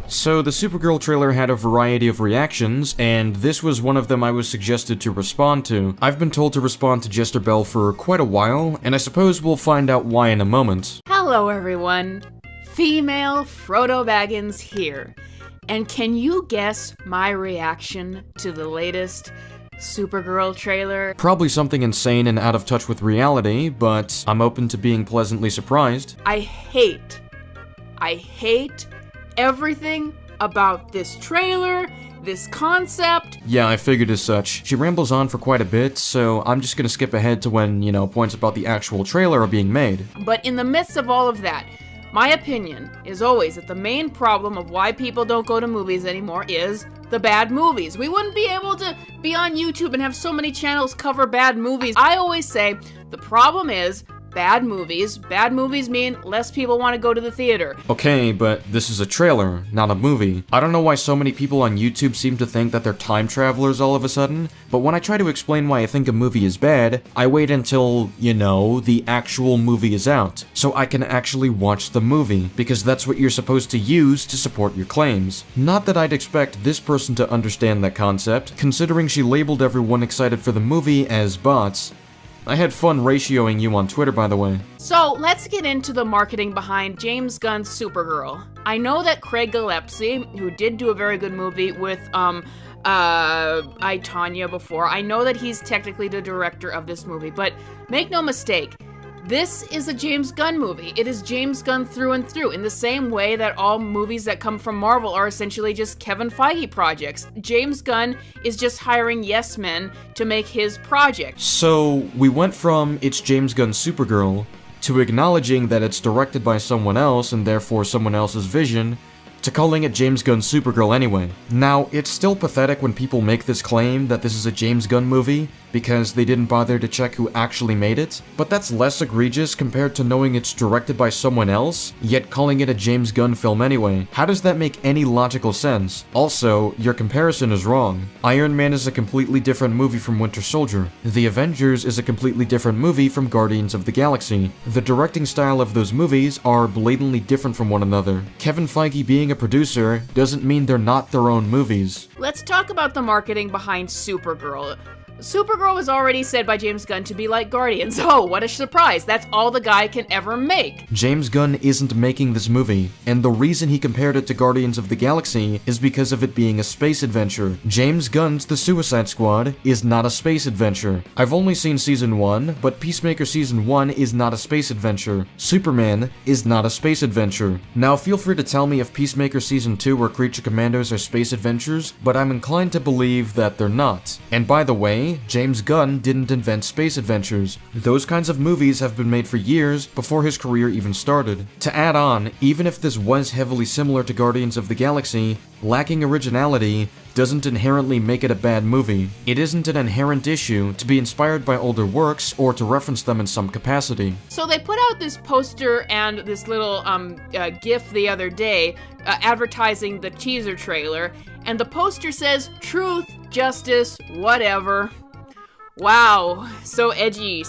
So the Supergirl trailer had a variety of reactions, and this was one of them I was suggested to respond to. I've been told to respond to JesterBell for quite a while, and I suppose we'll find out why in a moment. Hello everyone, female Frodo Baggins here, and can you guess my reaction to the latest Supergirl trailer? Probably something insane and out of touch with reality, but I'm open to being pleasantly surprised. I hate everything about this trailer, this concept. Yeah, I figured as such. She rambles on for quite a bit, so I'm just gonna skip ahead to when, points about the actual trailer are being made. But in the midst of all of that, my opinion is always that the main problem of why people don't go to movies anymore is the bad movies. We wouldn't be able to be on YouTube and have so many channels cover bad movies. I always say the problem is bad movies. Bad movies mean less people want to go to the theater. Okay, but this is a trailer, not a movie. I don't know why so many people on YouTube seem to think that they're time travelers all of a sudden, but when I try to explain why I think a movie is bad, I wait until, the actual movie is out, so I can actually watch the movie, because that's what you're supposed to use to support your claims. Not that I'd expect this person to understand that concept, considering she labeled everyone excited for the movie as bots. I had fun ratioing you on Twitter, by the way. So, let's get into the marketing behind James Gunn's Supergirl. I know that Craig Gillespie, who did do a very good movie with, I, Tonya before, I know that he's technically the director of this movie, but make no mistake, this is a James Gunn movie. It is James Gunn through and through, in the same way that all movies that come from Marvel are essentially just Kevin Feige projects. James Gunn is just hiring yes men to make his project. So, we went from it's James Gunn's Supergirl to acknowledging that it's directed by someone else and therefore someone else's vision, to calling it James Gunn's Supergirl anyway. Now, it's still pathetic when people make this claim that this is a James Gunn movie because they didn't bother to check who actually made it, but that's less egregious compared to knowing it's directed by someone else, yet calling it a James Gunn film anyway. How does that make any logical sense? Also, your comparison is wrong. Iron Man is a completely different movie from Winter Soldier. The Avengers is a completely different movie from Guardians of the Galaxy. The directing style of those movies are blatantly different from one another. Kevin Feige being a producer doesn't mean they're not their own movies. Let's talk about the marketing behind Supergirl. Supergirl was already said by James Gunn to be like Guardians. Oh, what a surprise. That's all the guy can ever make. James Gunn isn't making this movie, and the reason he compared it to Guardians of the Galaxy is because of it being a space adventure. James Gunn's The Suicide Squad is not a space adventure. I've only seen Season 1, but Peacemaker Season 1 is not a space adventure. Superman is not a space adventure. Now, feel free to tell me if Peacemaker Season 2 or Creature Commandos are space adventures, but I'm inclined to believe that they're not. And by the way, James Gunn didn't invent space adventures. Those kinds of movies have been made for years before his career even started. To add on, even if this was heavily similar to Guardians of the Galaxy, lacking originality doesn't inherently make it a bad movie. It isn't an inherent issue to be inspired by older works or to reference them in some capacity. So they put out this poster and this little GIF the other day advertising the teaser trailer, and the poster says, "Truth, justice, whatever." Wow, so edgy,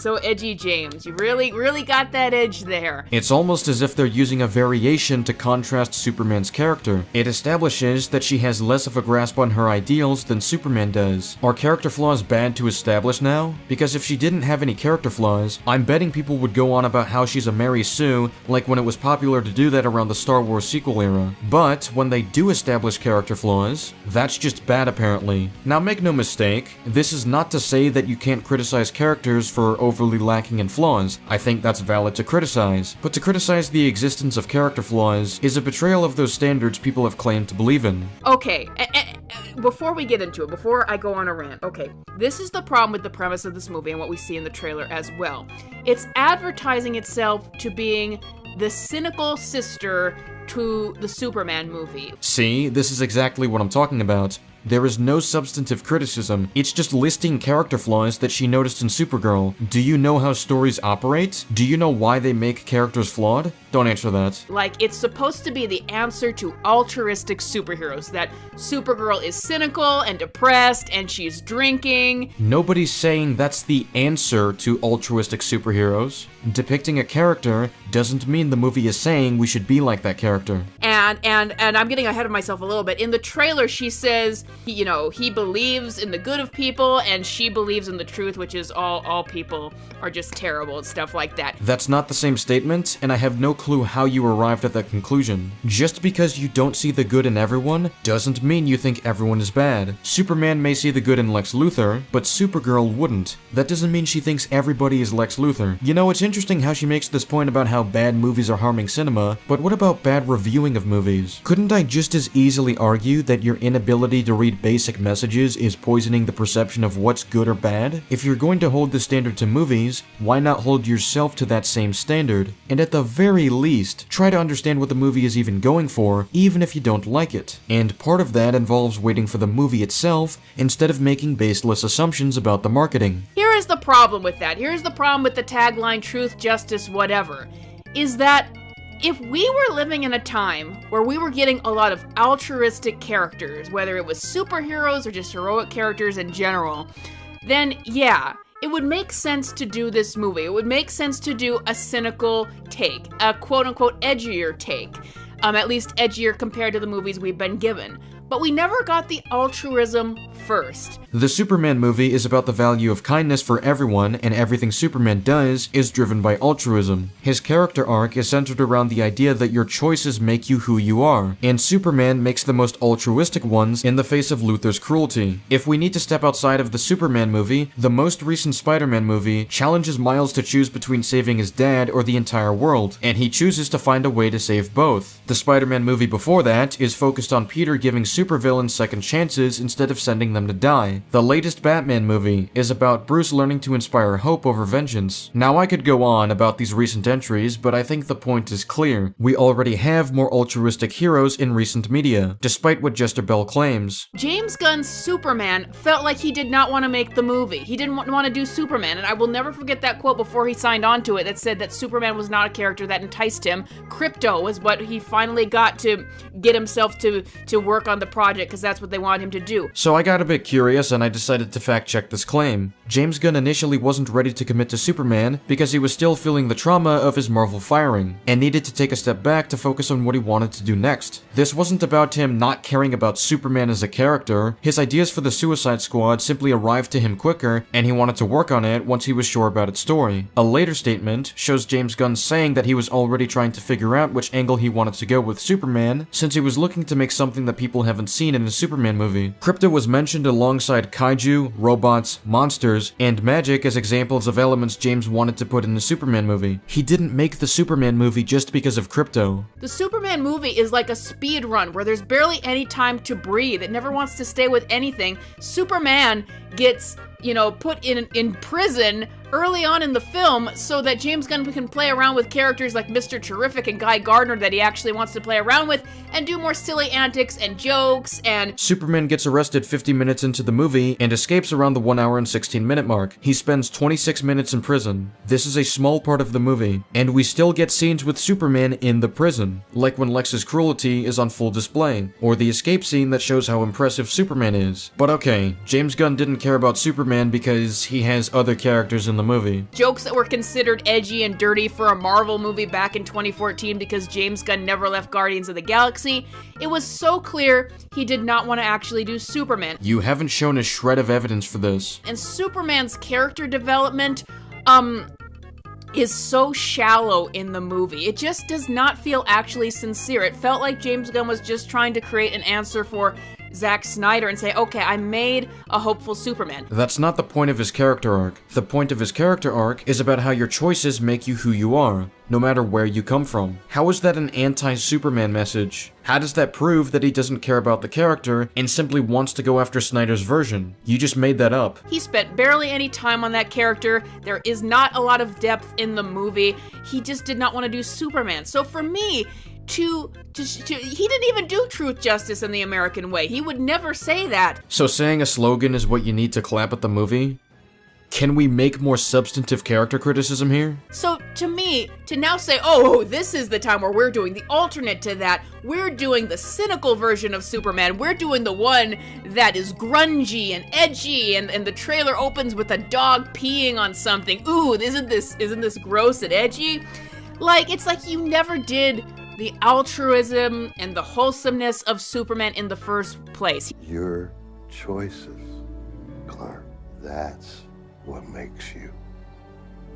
James. You really got that edge there. It's almost as if they're using a variation to contrast Superman's character. It establishes that she has less of a grasp on her ideals than Superman does. Are character flaws bad to establish now? Because if she didn't have any character flaws, I'm betting people would go on about how she's a Mary Sue, like when it was popular to do that around the Star Wars sequel era. But when they do establish character flaws, that's just bad apparently. Now make no mistake, this is not to say that you can't criticize characters for overly lacking in flaws. I think that's valid to criticize. But to criticize the existence of character flaws is a betrayal of those standards people have claimed to believe in. Okay, before we get into it, before I go on a rant, okay, this is the problem with the premise of this movie and what we see in the trailer as well. It's advertising itself to being the cynical sister to the Superman movie. See, this is exactly what I'm talking about. There is no substantive criticism, it's just listing character flaws that she noticed in Supergirl. Do you know how stories operate? Do you know why they make characters flawed? Don't answer that. Like, it's supposed to be the answer to altruistic superheroes, that Supergirl is cynical and depressed and she's drinking. Nobody's saying that's the answer to altruistic superheroes. Depicting a character doesn't mean the movie is saying we should be like that character. And And I'm getting ahead of myself a little bit. In the trailer, she says, he believes in the good of people, and she believes in the truth, which is all people are just terrible and stuff like that. That's not the same statement, and I have no clue how you arrived at that conclusion. Just because you don't see the good in everyone doesn't mean you think everyone is bad. Superman may see the good in Lex Luthor, but Supergirl wouldn't. That doesn't mean she thinks everybody is Lex Luthor. You know, it's interesting how she makes this point about how bad movies are harming cinema, but what about bad reviewing of movies? Couldn't I just as easily argue that your inability to read basic messages is poisoning the perception of what's good or bad? If you're going to hold the standard to movies, why not hold yourself to that same standard? And at the very least, try to understand what the movie is even going for, even if you don't like it. And part of that involves waiting for the movie itself, instead of making baseless assumptions about the marketing. Here is the problem with that. Here's the problem with the tagline, truth, justice, whatever, is that if we were living in a time where we were getting a lot of altruistic characters, whether it was superheroes or just heroic characters in general, then yeah, it would make sense to do this movie. It would make sense to do a cynical take, a quote-unquote edgier take, at least edgier compared to the movies we've been given. But we never got the altruism first. The Superman movie is about the value of kindness for everyone, and everything Superman does is driven by altruism. His character arc is centered around the idea that your choices make you who you are, and Superman makes the most altruistic ones in the face of Luthor's cruelty. If we need to step outside of the Superman movie, the most recent Spider-Man movie challenges Miles to choose between saving his dad or the entire world, and he chooses to find a way to save both. The Spider-Man movie before that is focused on Peter giving supervillains second chances instead of sending them to die. The latest Batman movie is about Bruce learning to inspire hope over vengeance. Now I could go on about these recent entries, but I think the point is clear. We already have more altruistic heroes in recent media, despite what JesterBell claims. James Gunn's Superman felt like he did not want to make the movie. He didn't want to do Superman, and I will never forget that quote before he signed on to it that said that Superman was not a character that enticed him. Krypto was what he finally got to get himself to work on the project, because that's what they wanted him to do. So I got a bit curious and I decided to fact check this claim. James Gunn initially wasn't ready to commit to Superman because he was still feeling the trauma of his Marvel firing, and needed to take a step back to focus on what he wanted to do next. This wasn't about him not caring about Superman as a character. His ideas for the Suicide Squad simply arrived to him quicker, and he wanted to work on it once he was sure about its story. A later statement shows James Gunn saying that he was already trying to figure out which angle he wanted to go with Superman, since he was looking to make something that people haven't seen in a Superman movie. Krypto was mentioned alongside kaiju, robots, monsters, and magic as examples of elements James wanted to put in the Superman movie. He didn't make the Superman movie just because of Krypto. The Superman movie is like a speed run where there's barely any time to breathe. It never wants to stay with anything. Superman gets, put in prison early on in the film so that James Gunn can play around with characters like Mr. Terrific and Guy Gardner that he actually wants to play around with and do more silly antics and jokes and... Superman gets arrested 50 minutes into the movie and escapes around the 1 hour and 16 minute mark. He spends 26 minutes in prison. This is a small part of the movie, and we still get scenes with Superman in the prison, like when Lex's cruelty is on full display, or the escape scene that shows how impressive Superman is. But okay, James Gunn didn't care about Superman because he has other characters in the movie. Jokes that were considered edgy and dirty for a Marvel movie back in 2014 because James Gunn never left Guardians of the Galaxy. It was so clear he did not want to actually do Superman. You haven't shown a shred of evidence for this. And Superman's character development, is so shallow in the movie. It just does not feel actually sincere. It felt like James Gunn was just trying to create an answer for Zack Snyder and say, okay, I made a hopeful Superman. That's not the point of his character arc. The point of his character arc is about how your choices make you who you are, no matter where you come from. How is that an anti-Superman message? How does that prove that he doesn't care about the character and simply wants to go after Snyder's version? You just made that up. He spent barely any time on that character. There is not a lot of depth in the movie. He just did not want to do Superman. So for me, he didn't even do truth, justice, and the American way. He would never say that. So saying a slogan is what you need to clap at the movie? Can we make more substantive character criticism here? So to me, to now say, oh, this is the time where we're doing the alternate to that, we're doing the cynical version of Superman, we're doing the one that is grungy and edgy, and the trailer opens with a dog peeing on something. Ooh, isn't this gross and edgy? Like, it's like you never did the altruism and the wholesomeness of Superman in the first place. Your choices, Clark. That's what makes you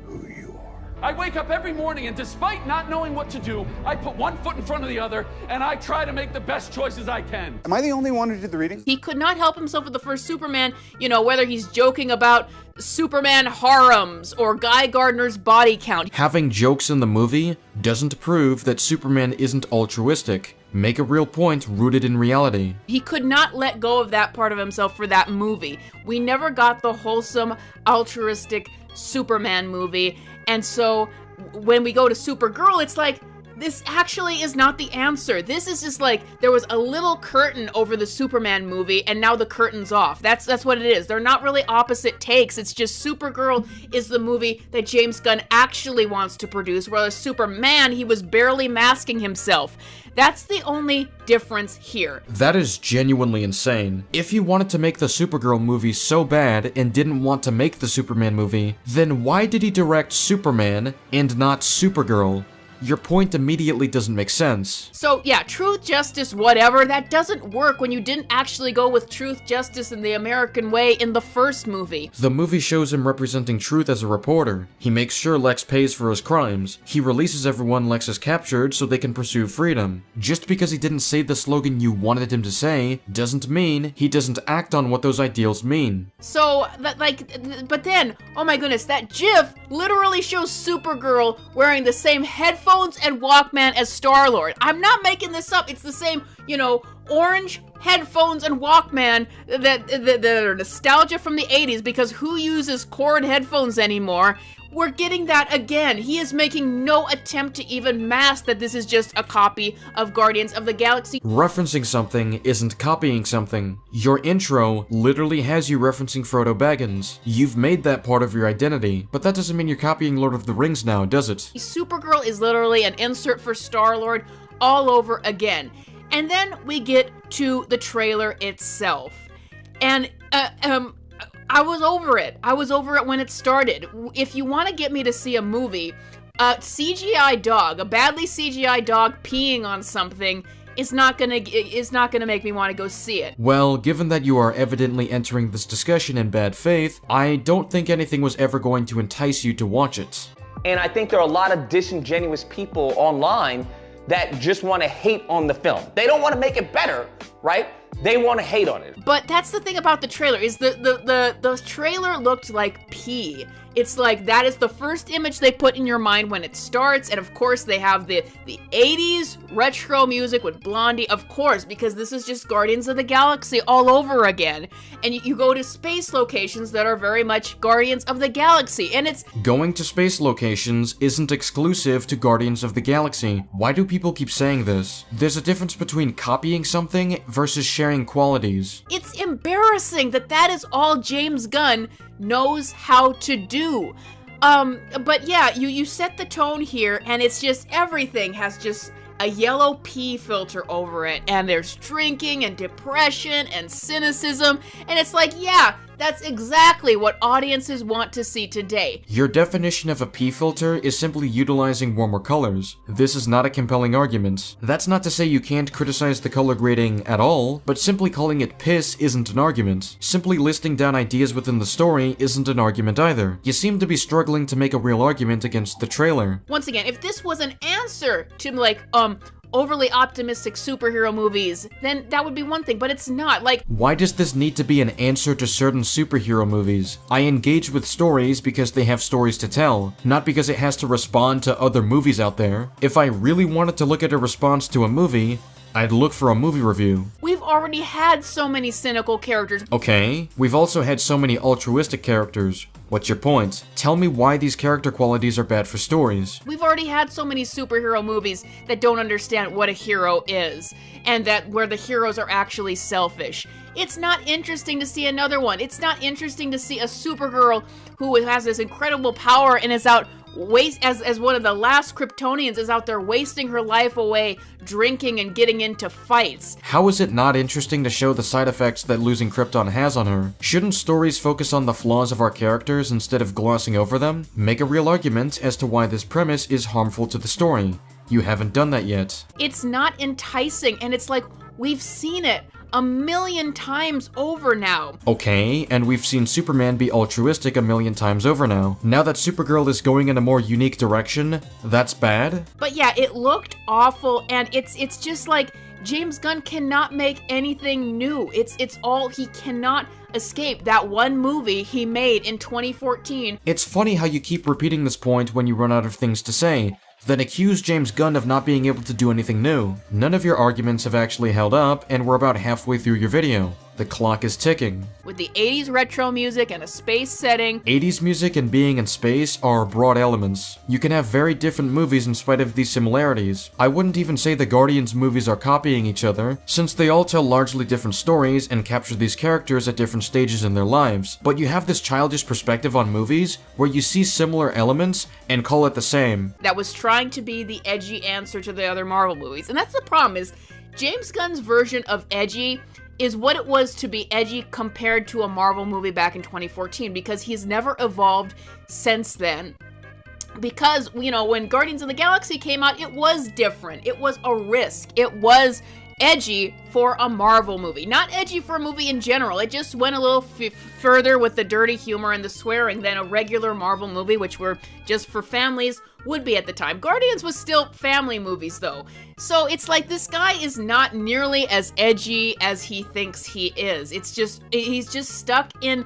who you are. I wake up every morning and despite not knowing what to do, I put one foot in front of the other and I try to make the best choices I can. Am I the only one who did the reading? He could not help himself with the first Superman, you know, whether he's joking about Superman harems or Guy Gardner's body count. Having jokes in the movie doesn't prove that Superman isn't altruistic. Make a real point rooted in reality. He could not let go of that part of himself for that movie. We never got the wholesome, altruistic Superman movie. And so when we go to Supergirl, it's like, this actually is not the answer. This is just like, there was a little curtain over the Superman movie, and now the curtain's off. That's what it is. They're not really opposite takes. It's just Supergirl is the movie that James Gunn actually wants to produce, whereas Superman, he was barely masking himself. That's the only difference here. That is genuinely insane. If you wanted to make the Supergirl movie so bad and didn't want to make the Superman movie, then why did he direct Superman and not Supergirl? Your point immediately doesn't make sense. So yeah, truth, justice, whatever, that doesn't work when you didn't actually go with truth, justice, and the American way in the first movie. The movie shows him representing truth as a reporter. He makes sure Lex pays for his crimes. He releases everyone Lex has captured so they can pursue freedom. Just because he didn't say the slogan you wanted him to say, doesn't mean he doesn't act on what those ideals mean. So, but then, oh my goodness, that GIF literally shows Supergirl wearing the same headphones and Walkman as Star-Lord. I'm not making this up. It's the same, you know, orange headphones and Walkman that are nostalgia from the 80s, because who uses cord headphones anymore? We're getting that again. He is making no attempt to even mask that this is just a copy of Guardians of the Galaxy. Referencing something isn't copying something. Your intro literally has you referencing Frodo Baggins. You've made that part of your identity, but that doesn't mean you're copying Lord of the Rings now, does it? Supergirl is literally an insert for Star-Lord all over again. And then we get to the trailer itself. And, I was over it. I was over it when it started. If you want to get me to see a movie, a CGI dog, a badly CGI dog peeing on something is not gonna make me want to go see it. Well, given that you are evidently entering this discussion in bad faith, I don't think anything was ever going to entice you to watch it. And I think there are a lot of disingenuous people online that just want to hate on the film. They don't want to make it better, right? They want to hate on it. But that's the thing about the trailer, is the trailer looked like pee. It's like, that is the first image they put in your mind when it starts, and of course they have the 80s retro music with Blondie, of course, because this is just Guardians of the Galaxy all over again. And you go to space locations that are very much Guardians of the Galaxy, and it's... Going to space locations isn't exclusive to Guardians of the Galaxy. Why do people keep saying this? There's a difference between copying something versus sharing qualities. It's embarrassing that that is all James Gunn knows how to do. But yeah, you set the tone here, and it's just, everything has just a yellow pee filter over it, and there's drinking and depression and cynicism, and it's like, yeah, that's exactly what audiences want to see today. Your definition of a pee filter is simply utilizing warmer colors. This is not a compelling argument. That's not to say you can't criticize the color grading at all, but simply calling it piss isn't an argument. Simply listing down ideas within the story isn't an argument either. You seem to be struggling to make a real argument against the trailer. Once again, if this was an answer to, like, overly optimistic superhero movies, then that would be one thing, but it's not. Like, why does this need to be an answer to certain superhero movies? I engage with stories because they have stories to tell, not because it has to respond to other movies out there. If I really wanted to look at a response to a movie, I'd look for a movie review. We've already had so many cynical characters. Okay, we've also had so many altruistic characters. What's your point? Tell me why these character qualities are bad for stories. We've already had so many superhero movies that don't understand what a hero is, and that where the heroes are actually selfish. It's not interesting to see another one. It's not interesting to see a Supergirl who has this incredible power and is out as one of the last Kryptonians, is out there wasting her life away, drinking and getting into fights. How is it not interesting to show the side effects that losing Krypton has on her? Shouldn't stories focus on the flaws of our characters instead of glossing over them? Make a real argument as to why this premise is harmful to the story. You haven't done that yet. It's not enticing, and it's like, we've seen it a million times over now. Okay, and we've seen Superman be altruistic a million times over now. Now that Supergirl is going in a more unique direction, that's bad? But yeah, it looked awful, and it's just like, James Gunn cannot make anything new. It's all, he cannot escape that one movie he made in 2014. It's funny how you keep repeating this point when you run out of things to say, then accuse James Gunn of not being able to do anything new. None of your arguments have actually held up, and we're about halfway through your video. The clock is ticking. With the 80s retro music and a space setting. 80s music and being in space are broad elements. You can have very different movies in spite of these similarities. I wouldn't even say the Guardians movies are copying each other, since they all tell largely different stories and capture these characters at different stages in their lives. But you have this childish perspective on movies where you see similar elements and call it the same. That was trying to be the edgy answer to the other Marvel movies. And that's the problem, is James Gunn's version of edgy is what it was to be edgy compared to a Marvel movie back in 2014, because he's never evolved since then. Because, you know, when Guardians of the Galaxy came out, it was different. It was a risk. It was edgy for a Marvel movie. Not edgy for a movie in general. It just went a little further with the dirty humor and the swearing than a regular Marvel movie, which were just for families, would be at the time. Guardians was still family movies, though. So it's like, this guy is not nearly as edgy as he thinks he is. It's just, he's just stuck in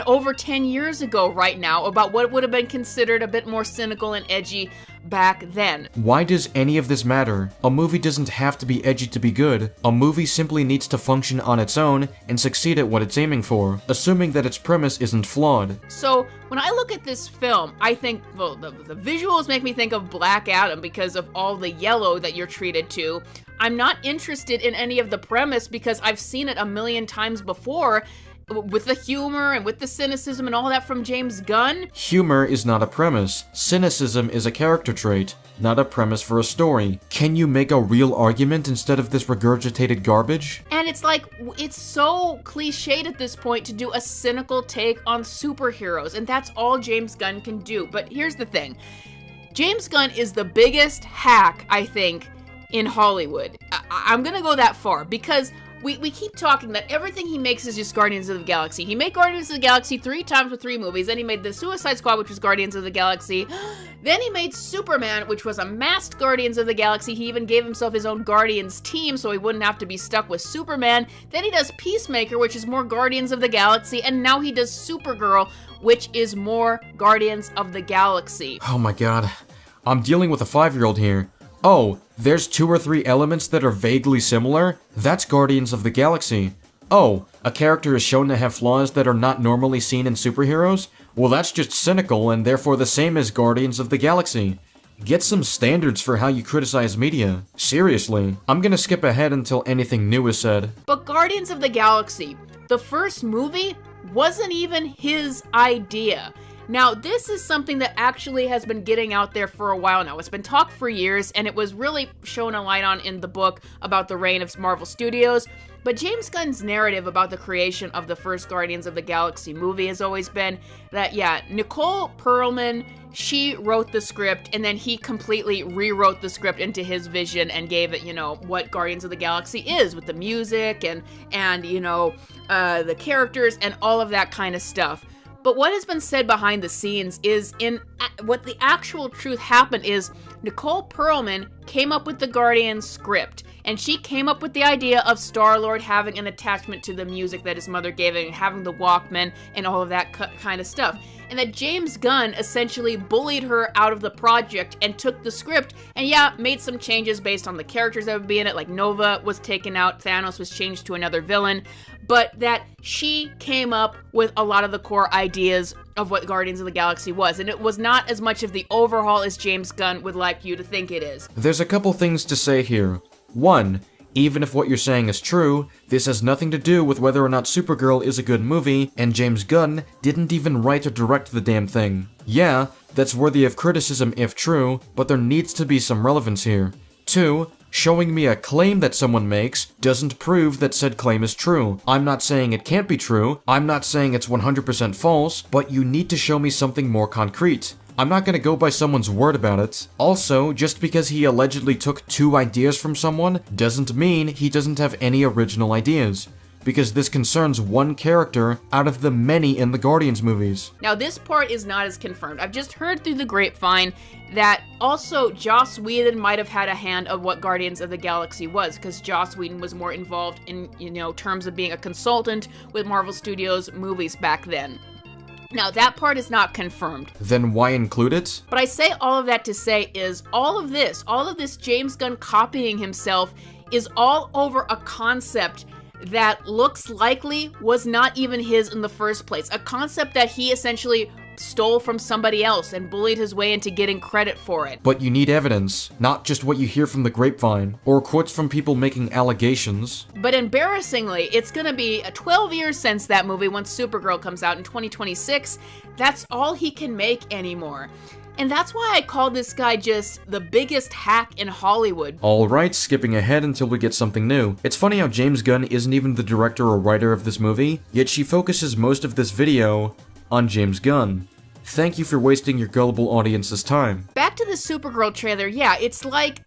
over 10 years ago right now about what would have been considered a bit more cynical and edgy back then. Why does any of this matter? A movie doesn't have to be edgy to be good. A movie simply needs to function on its own and succeed at what it's aiming for, assuming that its premise isn't flawed. So when I look at this film, I think, well, the visuals make me think of Black Adam because of all the yellow that you're treated to. I'm not interested in any of the premise because I've seen it a million times before, with the humor and with the cynicism and all that from James Gunn. Humor is not a premise. Cynicism is a character trait, not a premise for a story. Can you make a real argument instead of this regurgitated garbage? And it's like, it's so cliched at this point to do a cynical take on superheroes, and that's all James Gunn can do. But here's the thing. James Gunn is the biggest hack, I think, in Hollywood. I'm gonna go that far, because we keep talking that everything he makes is just Guardians of the Galaxy. He made Guardians of the Galaxy 3 times with 3 movies. Then he made the Suicide Squad, which was Guardians of the Galaxy. Then he made Superman, which was a masked Guardians of the Galaxy. He even gave himself his own Guardians team so he wouldn't have to be stuck with Superman. Then he does Peacemaker, which is more Guardians of the Galaxy. And now he does Supergirl, which is more Guardians of the Galaxy. Oh my god. I'm dealing with a 5-year-old here. Oh, there's 2 or 3 elements that are vaguely similar? That's Guardians of the Galaxy. Oh, a character is shown to have flaws that are not normally seen in superheroes? Well, that's just cynical and therefore the same as Guardians of the Galaxy. Get some standards for how you criticize media. Seriously, I'm gonna skip ahead until anything new is said. But Guardians of the Galaxy, the first movie, wasn't even his idea. Now, this is something that actually has been getting out there for a while now. It's been talked for years, and it was really shown a light on in the book about the reign of Marvel Studios. But James Gunn's narrative about the creation of the first Guardians of the Galaxy movie has always been that, yeah, Nicole Perlman, she wrote the script, and then he completely rewrote the script into his vision and gave it, you know, what Guardians of the Galaxy is, with the music and you know, the characters and all of that kind of stuff. But what has been said behind the scenes is, what the actual truth happened is, Nicole Perlman came up with the Guardians script, and she came up with the idea of Star-Lord having an attachment to the music that his mother gave him, having the Walkman and all of that kind of stuff. And that James Gunn essentially bullied her out of the project and took the script and, yeah, made some changes based on the characters that would be in it, like Nova was taken out, Thanos was changed to another villain, but that she came up with a lot of the core ideas of what Guardians of the Galaxy was, and it was not as much of the overhaul as James Gunn would like you to think it is. There's a couple things to say here. 1, even if what you're saying is true, this has nothing to do with whether or not Supergirl is a good movie, and James Gunn didn't even write or direct the damn thing. Yeah, that's worthy of criticism if true, but there needs to be some relevance here. 2, showing me a claim that someone makes doesn't prove that said claim is true. I'm not saying it can't be true, I'm not saying it's 100% false, but you need to show me something more concrete. I'm not gonna go by someone's word about it. Also, just because he allegedly took 2 ideas from someone doesn't mean he doesn't have any original ideas, because this concerns one character out of the many in the Guardians movies. Now, this part is not as confirmed. I've just heard through the grapevine that also Joss Whedon might have had a hand of what Guardians of the Galaxy was, because Joss Whedon was more involved in, terms of being a consultant with Marvel Studios movies back then. Now, that part is not confirmed. Then why include it? But I say all of that to say is all of this James Gunn copying himself is all over a concept that looks likely was not even his in the first place. A concept that he essentially stole from somebody else and bullied his way into getting credit for it. But you need evidence, not just what you hear from the grapevine, or quotes from people making allegations. But embarrassingly, it's gonna be 12 years since that movie once Supergirl comes out in 2026. That's all he can make anymore. And that's why I call this guy just the biggest hack in Hollywood. Alright, skipping ahead until we get something new. It's funny how James Gunn isn't even the director or writer of this movie, yet she focuses most of this video on James Gunn. Thank you for wasting your gullible audience's time. Back to the Supergirl trailer, yeah, it's like,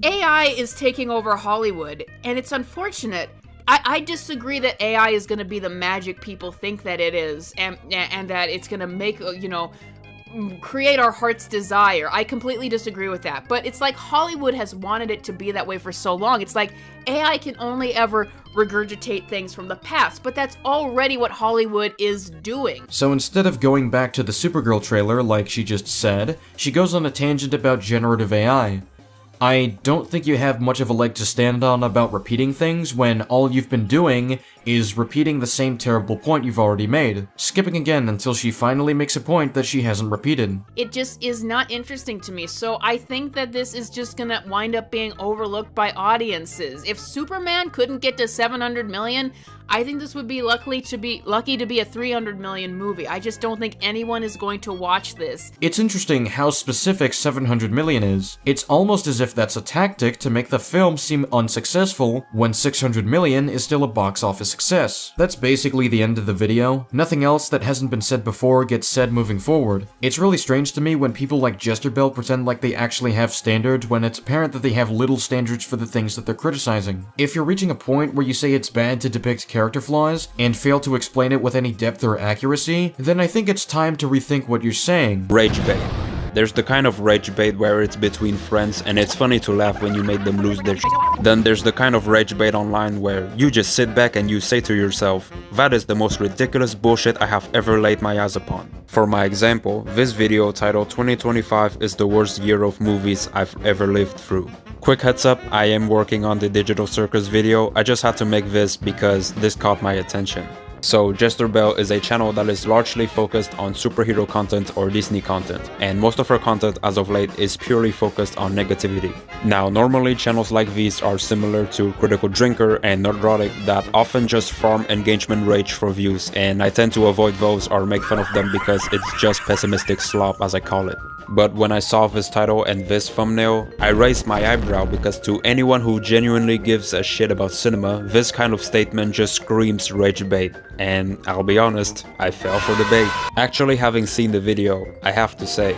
AI is taking over Hollywood, and it's unfortunate. I disagree that AI is gonna be the magic people think that it is, and that it's gonna make, create our heart's desire. I completely disagree with that. But it's like Hollywood has wanted it to be that way for so long. It's like AI can only ever regurgitate things from the past, but that's already what Hollywood is doing. So instead of going back to the Supergirl trailer like she just said, she goes on a tangent about generative AI. I don't think you have much of a leg to stand on about repeating things when all you've been doing is repeating the same terrible point you've already made, skipping again until she finally makes a point that she hasn't repeated. It just is not interesting to me, so I think that this is just gonna wind up being overlooked by audiences. If Superman couldn't get to 700 million, I think this would be lucky to be a 300 million movie. I just don't think anyone is going to watch this. It's interesting how specific 700 million is. It's almost as if that's a tactic to make the film seem unsuccessful when 600 million is still a box office success. That's basically the end of the video. Nothing else that hasn't been said before gets said moving forward. It's really strange to me when people like JesterBell pretend like they actually have standards when it's apparent that they have little standards for the things that they're criticizing. If you're reaching a point where you say it's bad to depict character flaws and fail to explain it with any depth or accuracy, then I think it's time to rethink what you're saying. Rage bait. There's the kind of rage bait where it's between friends and it's funny to laugh when you make them lose their shit. Then there's the kind of rage bait online where you just sit back and you say to yourself, that is the most ridiculous bullshit I have ever laid my eyes upon. For my example, this video titled 2025 is the worst year of movies I've ever lived through. Quick heads up, I am working on the Digital Circus video. I just had to make this because this caught my attention. So JesterBell is a channel that is largely focused on superhero content or Disney content, and most of her content as of late is purely focused on negativity. Now, normally channels like these are similar to Critical Drinker and Nerdrotic that often just farm engagement rage for views, and I tend to avoid those or make fun of them because it's just pessimistic slop, as I call it. But when I saw this title and this thumbnail, I raised my eyebrow because to anyone who genuinely gives a shit about cinema, this kind of statement just screams rage bait. And I'll be honest, I fell for the bait. Actually, having seen the video, I have to say,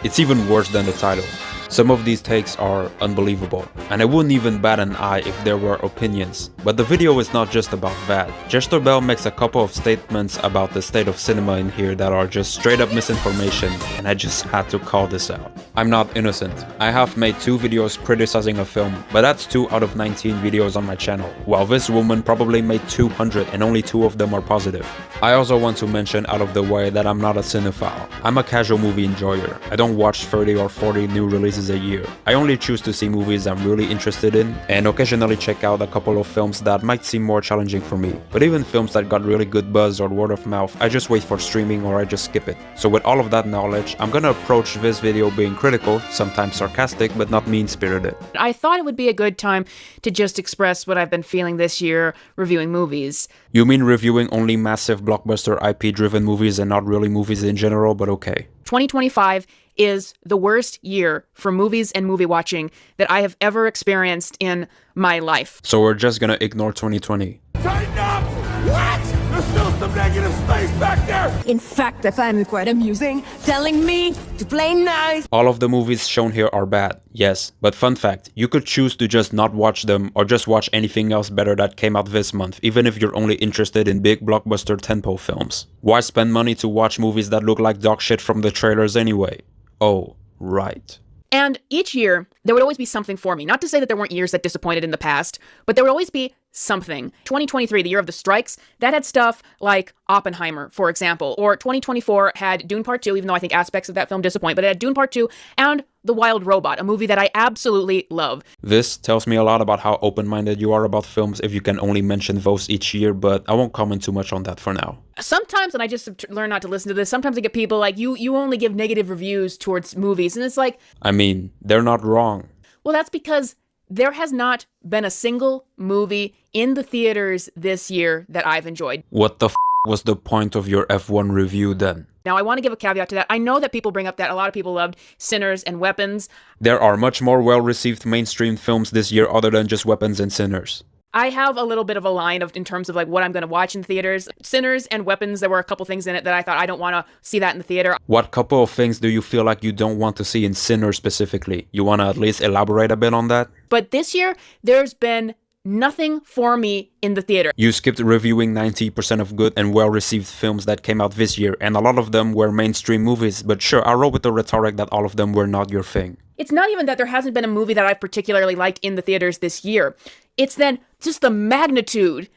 it's even worse than the title. Some of these takes are unbelievable, and I wouldn't even bat an eye if there were opinions. But the video is not just about that. JesterBell makes a couple of statements about the state of cinema in here that are just straight up misinformation, and I just had to call this out. I'm not innocent. I have made 2 videos criticizing a film, but that's 2 out of 19 videos on my channel, while this woman probably made 200 and only 2 of them are positive. I also want to mention out of the way that I'm not a cinephile. I'm a casual movie enjoyer. I don't watch 30 or 40 new releases a year. I only choose to see movies I'm really interested in, and occasionally check out a couple of films that might seem more challenging for me. But even films that got really good buzz or word of mouth, I just wait for streaming or I just skip it. So with all of that knowledge, I'm gonna approach this video being critical, sometimes sarcastic, but not mean-spirited. I thought it would be a good time to just express what I've been feeling this year reviewing movies. You mean reviewing only massive blockbuster IP-driven movies and not really movies in general, but okay. 2025 is the worst year for movies and movie watching that I have ever experienced in my life. So we're just gonna ignore 2020. Tighten up! What? There's still some negative space back there! In fact, I find it quite amusing, telling me to play nice. All of the movies shown here are bad, yes, but fun fact, you could choose to just not watch them or just watch anything else better that came out this month, even if you're only interested in big blockbuster tentpole films. Why spend money to watch movies that look like dog shit from the trailers anyway? Oh, right. And each year, there would always be something for me. Not to say that there weren't years that disappointed in the past, but there would always be something. 2023, the year of the strikes, that had stuff like Oppenheimer, for example. Or 2024 had Dune Part 2, even though I think aspects of that film disappoint, but it had Dune Part 2 and The Wild Robot, a movie that I absolutely love. This tells me a lot about how open-minded you are about films if you can only mention those each year, but I won't comment too much on that for now. Sometimes, and I just learned not to listen to this, sometimes I get people like, you only give negative reviews towards movies, and it's like... I mean, they're not wrong. Well, that's because there has not been a single movie in the theaters this year that I've enjoyed. What the f*** was the point of your F1 review then? Now, I want to give a caveat to that. I know that people bring up that a lot of people loved Sinners and Weapons. There are much more well-received mainstream films this year other than just Weapons and Sinners. I have a little bit of a line in terms of like what I'm going to watch in the theaters. Sinners and Weapons, there were a couple things in it that I thought I don't want to see that in the theater. What couple of things do you feel like you don't want to see in Sinners specifically? You want to at least elaborate a bit on that? But this year, there's been nothing for me in the theater. You skipped reviewing 90% of good and well-received films that came out this year, and a lot of them were mainstream movies, but sure, I'll roll with the rhetoric that all of them were not your thing. It's not even that there hasn't been a movie that I've particularly liked in the theaters this year. It's then just the magnitude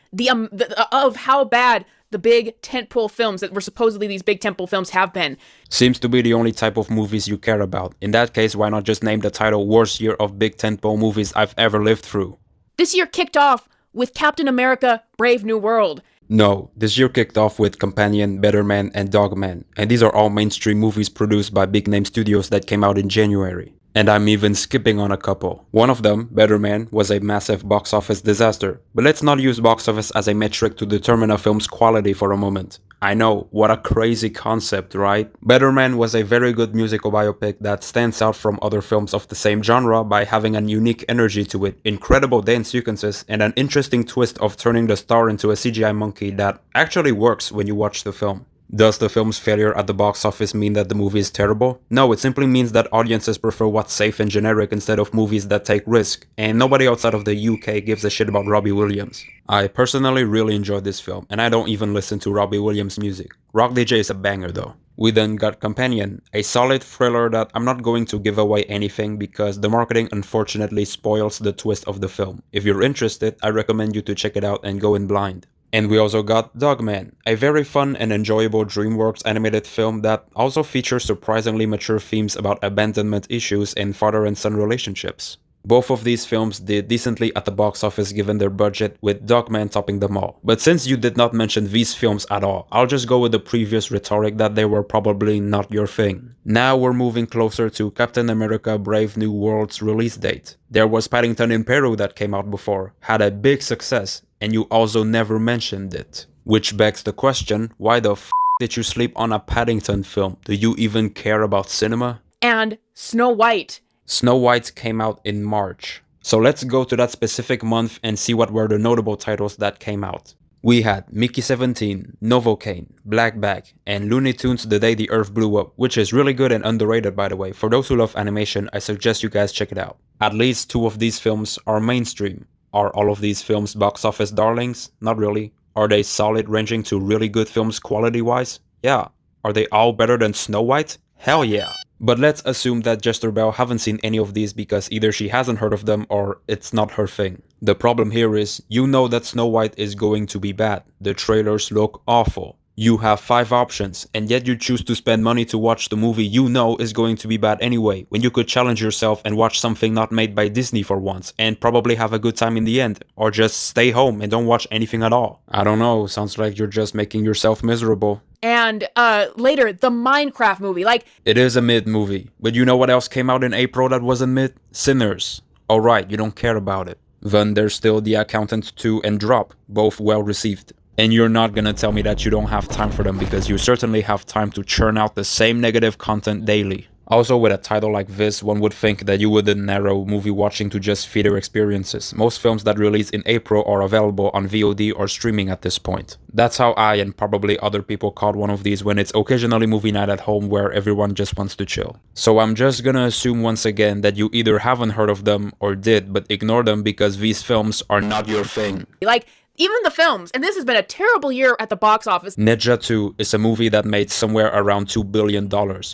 of how bad the big tentpole films that were supposedly these big tentpole films have been. Seems to be the only type of movies you care about. In that case, why not just name the title Worst Year of Big Tentpole Movies I've Ever Lived Through? This year kicked off with Captain America: Brave New World. No, this year kicked off with Companion, Better Man, and Dog Man, and these are all mainstream movies produced by big-name studios that came out in January. And I'm even skipping on a couple. One of them, Better Man, was a massive box office disaster. But let's not use box office as a metric to determine a film's quality for a moment. I know, what a crazy concept, right? Better Man was a very good musical biopic that stands out from other films of the same genre by having an unique energy to it, incredible dance sequences, and an interesting twist of turning the star into a CGI monkey that actually works when you watch the film. Does the film's failure at the box office mean that the movie is terrible? No, it simply means that audiences prefer what's safe and generic instead of movies that take risk, and nobody outside of the UK gives a shit about Robbie Williams. I personally really enjoyed this film, and I don't even listen to Robbie Williams music. Rock DJ is a banger though. We then got Companion, a solid thriller that I'm not going to give away anything because the marketing unfortunately spoils the twist of the film. If you're interested, I recommend you to check it out and go in blind. And we also got Dogman, a very fun and enjoyable DreamWorks animated film that also features surprisingly mature themes about abandonment issues and father and son relationships. Both of these films did decently at the box office given their budget, with Dogman topping them all. But since you did not mention these films at all, I'll just go with the previous rhetoric that they were probably not your thing. Now we're moving closer to Captain America: Brave New World's release date. There was Paddington in Peru that came out before, had a big success, and you also never mentioned it. Which begs the question, why the f*** did you sleep on a Paddington film? Do you even care about cinema? And Snow White. Snow White came out in March. So let's go to that specific month and see what were the notable titles that came out. We had Mickey 17, Novocaine, Black Bag, and Looney Tunes The Day the Earth Blew Up, which is really good and underrated by the way. For those who love animation, I suggest you guys check it out. At least 2 of these films are mainstream. Are all of these films box office darlings? Not really. Are they solid, ranging to really good films quality-wise? Yeah. Are they all better than Snow White? Hell yeah. But let's assume that JesterBell haven't seen any of these because either she hasn't heard of them or it's not her thing. The problem here is, you know that Snow White is going to be bad. The trailers look awful. You have 5 options, and yet you choose to spend money to watch the movie you know is going to be bad anyway, when you could challenge yourself and watch something not made by Disney for once, and probably have a good time in the end, or just stay home and don't watch anything at all. I don't know, sounds like you're just making yourself miserable. And later, the Minecraft movie, It is a mid movie, but you know what else came out in April that wasn't mid? Sinners. Alright, you don't care about it. Then there's still The Accountant 2 and Drop, both well received. And you're not gonna tell me that you don't have time for them because you certainly have time to churn out the same negative content daily. Also, with a title like this, one would think that you wouldn't narrow movie watching to just theater experiences. Most films that release in April are available on VOD or streaming at this point. That's how I and probably other people caught one of these when it's occasionally movie night at home where everyone just wants to chill. So I'm just gonna assume once again that you either haven't heard of them or did, but ignore them because these films are not your thing. Like, even the films, and this has been a terrible year at the box office. Ninja 2 is a movie that made somewhere around $2 billion.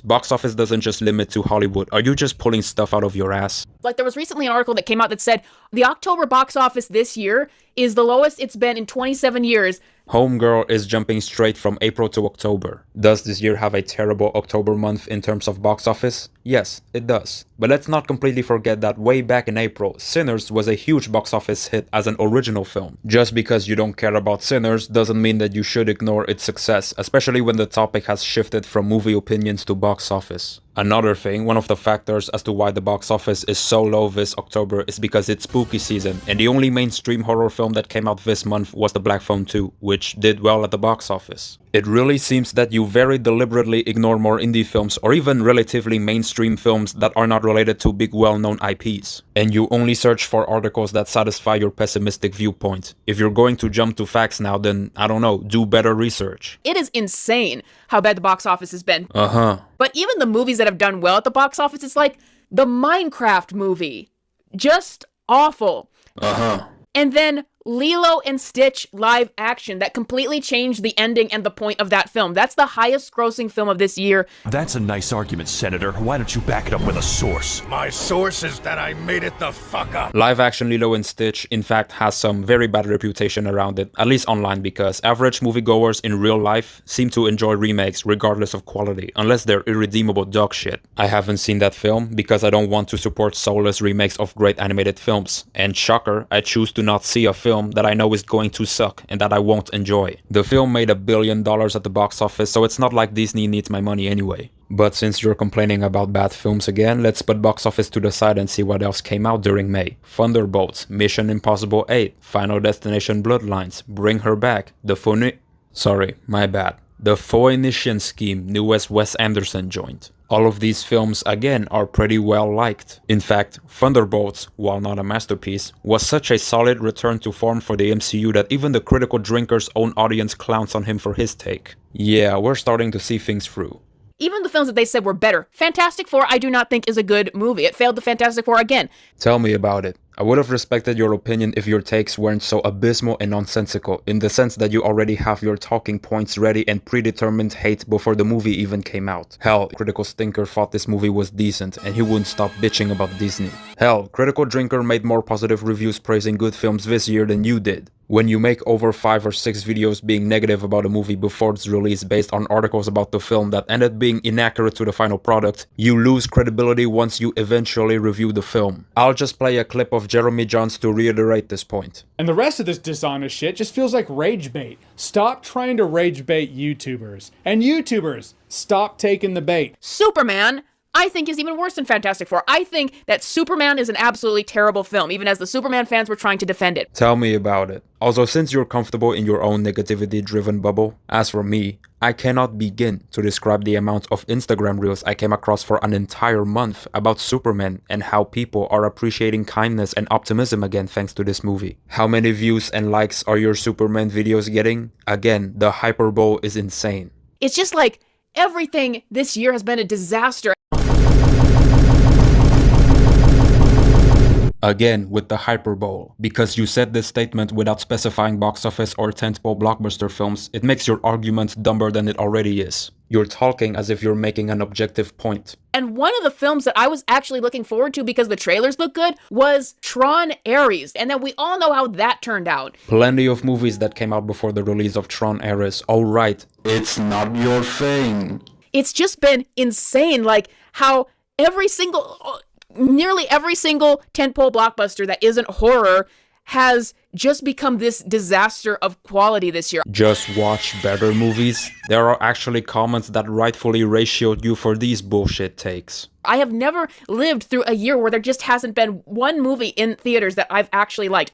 Box office doesn't just limit to Hollywood. Are you just pulling stuff out of your ass? Like, there was recently an article that came out that said the October box office this year is the lowest it's been in 27 years. Homegirl is jumping straight from April to October. Does this year have a terrible October month in terms of box office? Yes, it does. But let's not completely forget that way back in April, Sinners was a huge box office hit as an original film. Just because you don't care about Sinners doesn't mean that you should ignore its success, especially when the topic has shifted from movie opinions to box office. Another thing, one of the factors as to why the box office is so low this October is because it's spooky season, and the only mainstream horror film that came out this month was The Black Phone 2, which did well at the box office. It really seems that you very deliberately ignore more indie films or even relatively mainstream films that are not related to big well-known IPs. And you only search for articles that satisfy your pessimistic viewpoint. If you're going to jump to facts now, then, I don't know, do better research. It is insane how bad the box office has been. But even the movies that have done well at the box office, it's like the Minecraft movie. Just awful. And then Lilo and Stitch live action that completely changed the ending and the point of that film. That's the highest grossing film of this year. That's a nice argument, Senator. Why don't you back it up with a source? My source is that I made it the fuck up. Live action Lilo and Stitch, in fact, has some very bad reputation around it, at least online, because average moviegoers in real life seem to enjoy remakes regardless of quality, unless they're irredeemable dog shit. I haven't seen that film because I don't want to support soulless remakes of great animated films. And shocker, I choose to not see a film that I know is going to suck and that I won't enjoy. The film made $1 billion at the box office, so it's not like Disney needs my money anyway. But since you're complaining about bad films again, let's put box office to the side and see what else came out during May. Thunderbolts, Mission Impossible 8, Final Destination Bloodlines, Bring Her Back, The Phoenician Scheme, newest Wes Anderson joint. All of these films, again, are pretty well liked. In fact, Thunderbolts, while not a masterpiece, was such a solid return to form for the MCU that even the critical drinker's own audience clowns on him for his take. Yeah, we're starting to see things through. Even the films that they said were better. Fantastic Four, I do not think is a good movie. It failed the Fantastic Four again. Tell me about it. I would have respected your opinion if your takes weren't so abysmal and nonsensical, in the sense that you already have your talking points ready and predetermined hate before the movie even came out. Hell, Critical Stinker thought this movie was decent, and he wouldn't stop bitching about Disney. Hell, Critical Drinker made more positive reviews praising good films this year than you did. When you make over 5 or 6 videos being negative about a movie before its release based on articles about the film that ended being inaccurate to the final product, you lose credibility once you eventually review the film. I'll just play a clip of Jeremy Johns to reiterate this point. And the rest of this dishonest shit just feels like rage bait. Stop trying to rage bait YouTubers. And YouTubers, stop taking the bait. Superman, I think, is even worse than Fantastic Four. I think that Superman is an absolutely terrible film, even as the Superman fans were trying to defend it. Tell me about it. Also, since you're comfortable in your own negativity-driven bubble, as for me, I cannot begin to describe the amount of Instagram reels I came across for an entire month about Superman and how people are appreciating kindness and optimism again thanks to this movie. How many views and likes are your Superman videos getting? Again, the hyperbole is insane. It's just like everything this year has been a disaster. Again, with the hyperbole. Because you said this statement without specifying box office or tentpole blockbuster films, it makes your argument dumber than it already is. You're talking as if you're making an objective point. And one of the films that I was actually looking forward to because the trailers look good was Tron Ares. And then we all know how that turned out. Plenty of movies that came out before the release of Tron Ares. Oh right, it's not your thing. It's just been insane, like how nearly every single tentpole blockbuster that isn't horror has just become this disaster of quality this year. Just watch better movies? There are actually comments that rightfully ratioed you for these bullshit takes. I have never lived through a year where there just hasn't been one movie in theaters that I've actually liked.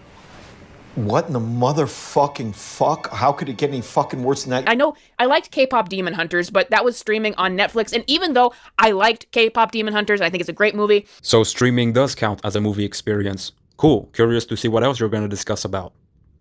What in the motherfucking fuck? How could it get any fucking worse than that? I know I liked K-Pop Demon Hunters, but that was streaming on Netflix, and even though I liked K-Pop Demon Hunters, I think it's a great movie. So streaming does count as a movie experience. Cool. Curious to see what else you're going to discuss about.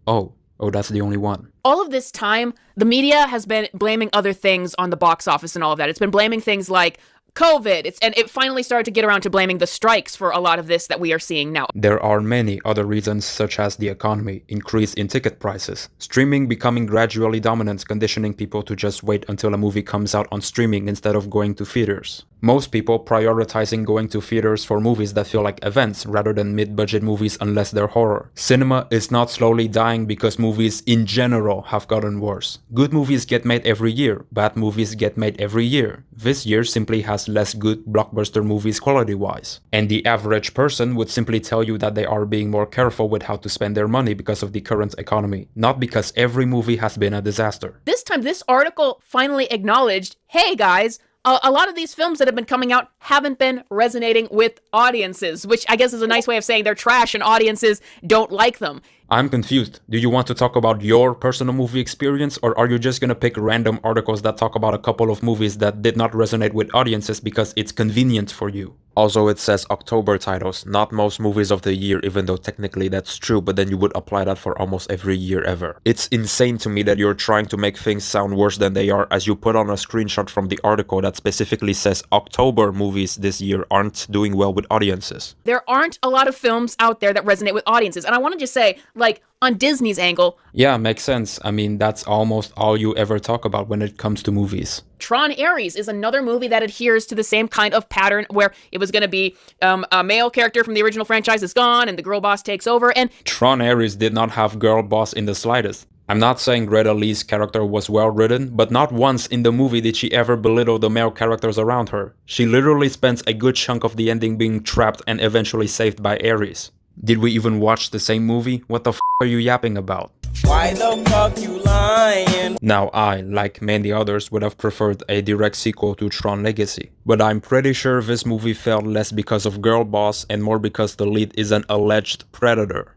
Oh, that's the only one. All of this time, the media has been blaming other things on the box office and all of that. It's been blaming things like COVID, and it finally started to get around to blaming the strikes for a lot of this that we are seeing now. There are many other reasons, such as the economy, increase in ticket prices, streaming becoming gradually dominant, conditioning people to just wait until a movie comes out on streaming instead of going to theaters. Most people prioritizing going to theaters for movies that feel like events rather than mid-budget movies unless they're horror. Cinema is not slowly dying because movies in general have gotten worse. Good movies get made every year, bad movies get made every year. This year simply has less good blockbuster movies quality-wise. And the average person would simply tell you that they are being more careful with how to spend their money because of the current economy, not because every movie has been a disaster. This time, this article finally acknowledged, hey guys, a lot of these films that have been coming out haven't been resonating with audiences, which I guess is a nice way of saying they're trash and audiences don't like them. I'm confused. Do you want to talk about your personal movie experience, or are you just gonna pick random articles that talk about a couple of movies that did not resonate with audiences because it's convenient for you? Also, it says October titles, not most movies of the year, even though technically that's true, but then you would apply that for almost every year ever. It's insane to me that you're trying to make things sound worse than they are, as you put on a screenshot from the article that specifically says October movies this year aren't doing well with audiences. There aren't a lot of films out there that resonate with audiences, and I want to just say, like, on Disney's angle. Yeah, makes sense. I mean, that's almost all you ever talk about when it comes to movies. Tron Ares is another movie that adheres to the same kind of pattern where it was going to be a male character from the original franchise is gone and the girl boss takes over, and Tron Ares did not have girl boss in the slightest. I'm not saying Greta Lee's character was well written, but not once in the movie did she ever belittle the male characters around her. She literally spends a good chunk of the ending being trapped and eventually saved by Ares. Did we even watch the same movie? What the f are you yapping about? Why the fuck you lying? Now I, like many others, would have preferred a direct sequel to Tron Legacy. But I'm pretty sure this movie failed less because of girl boss and more because the lead is an alleged predator.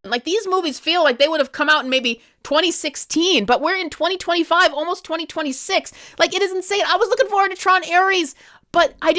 Like, these movies feel like they would have come out in maybe 2016, but we're in 2025, almost 2026. Like, it is insane. I was looking forward to Tron Ares, but it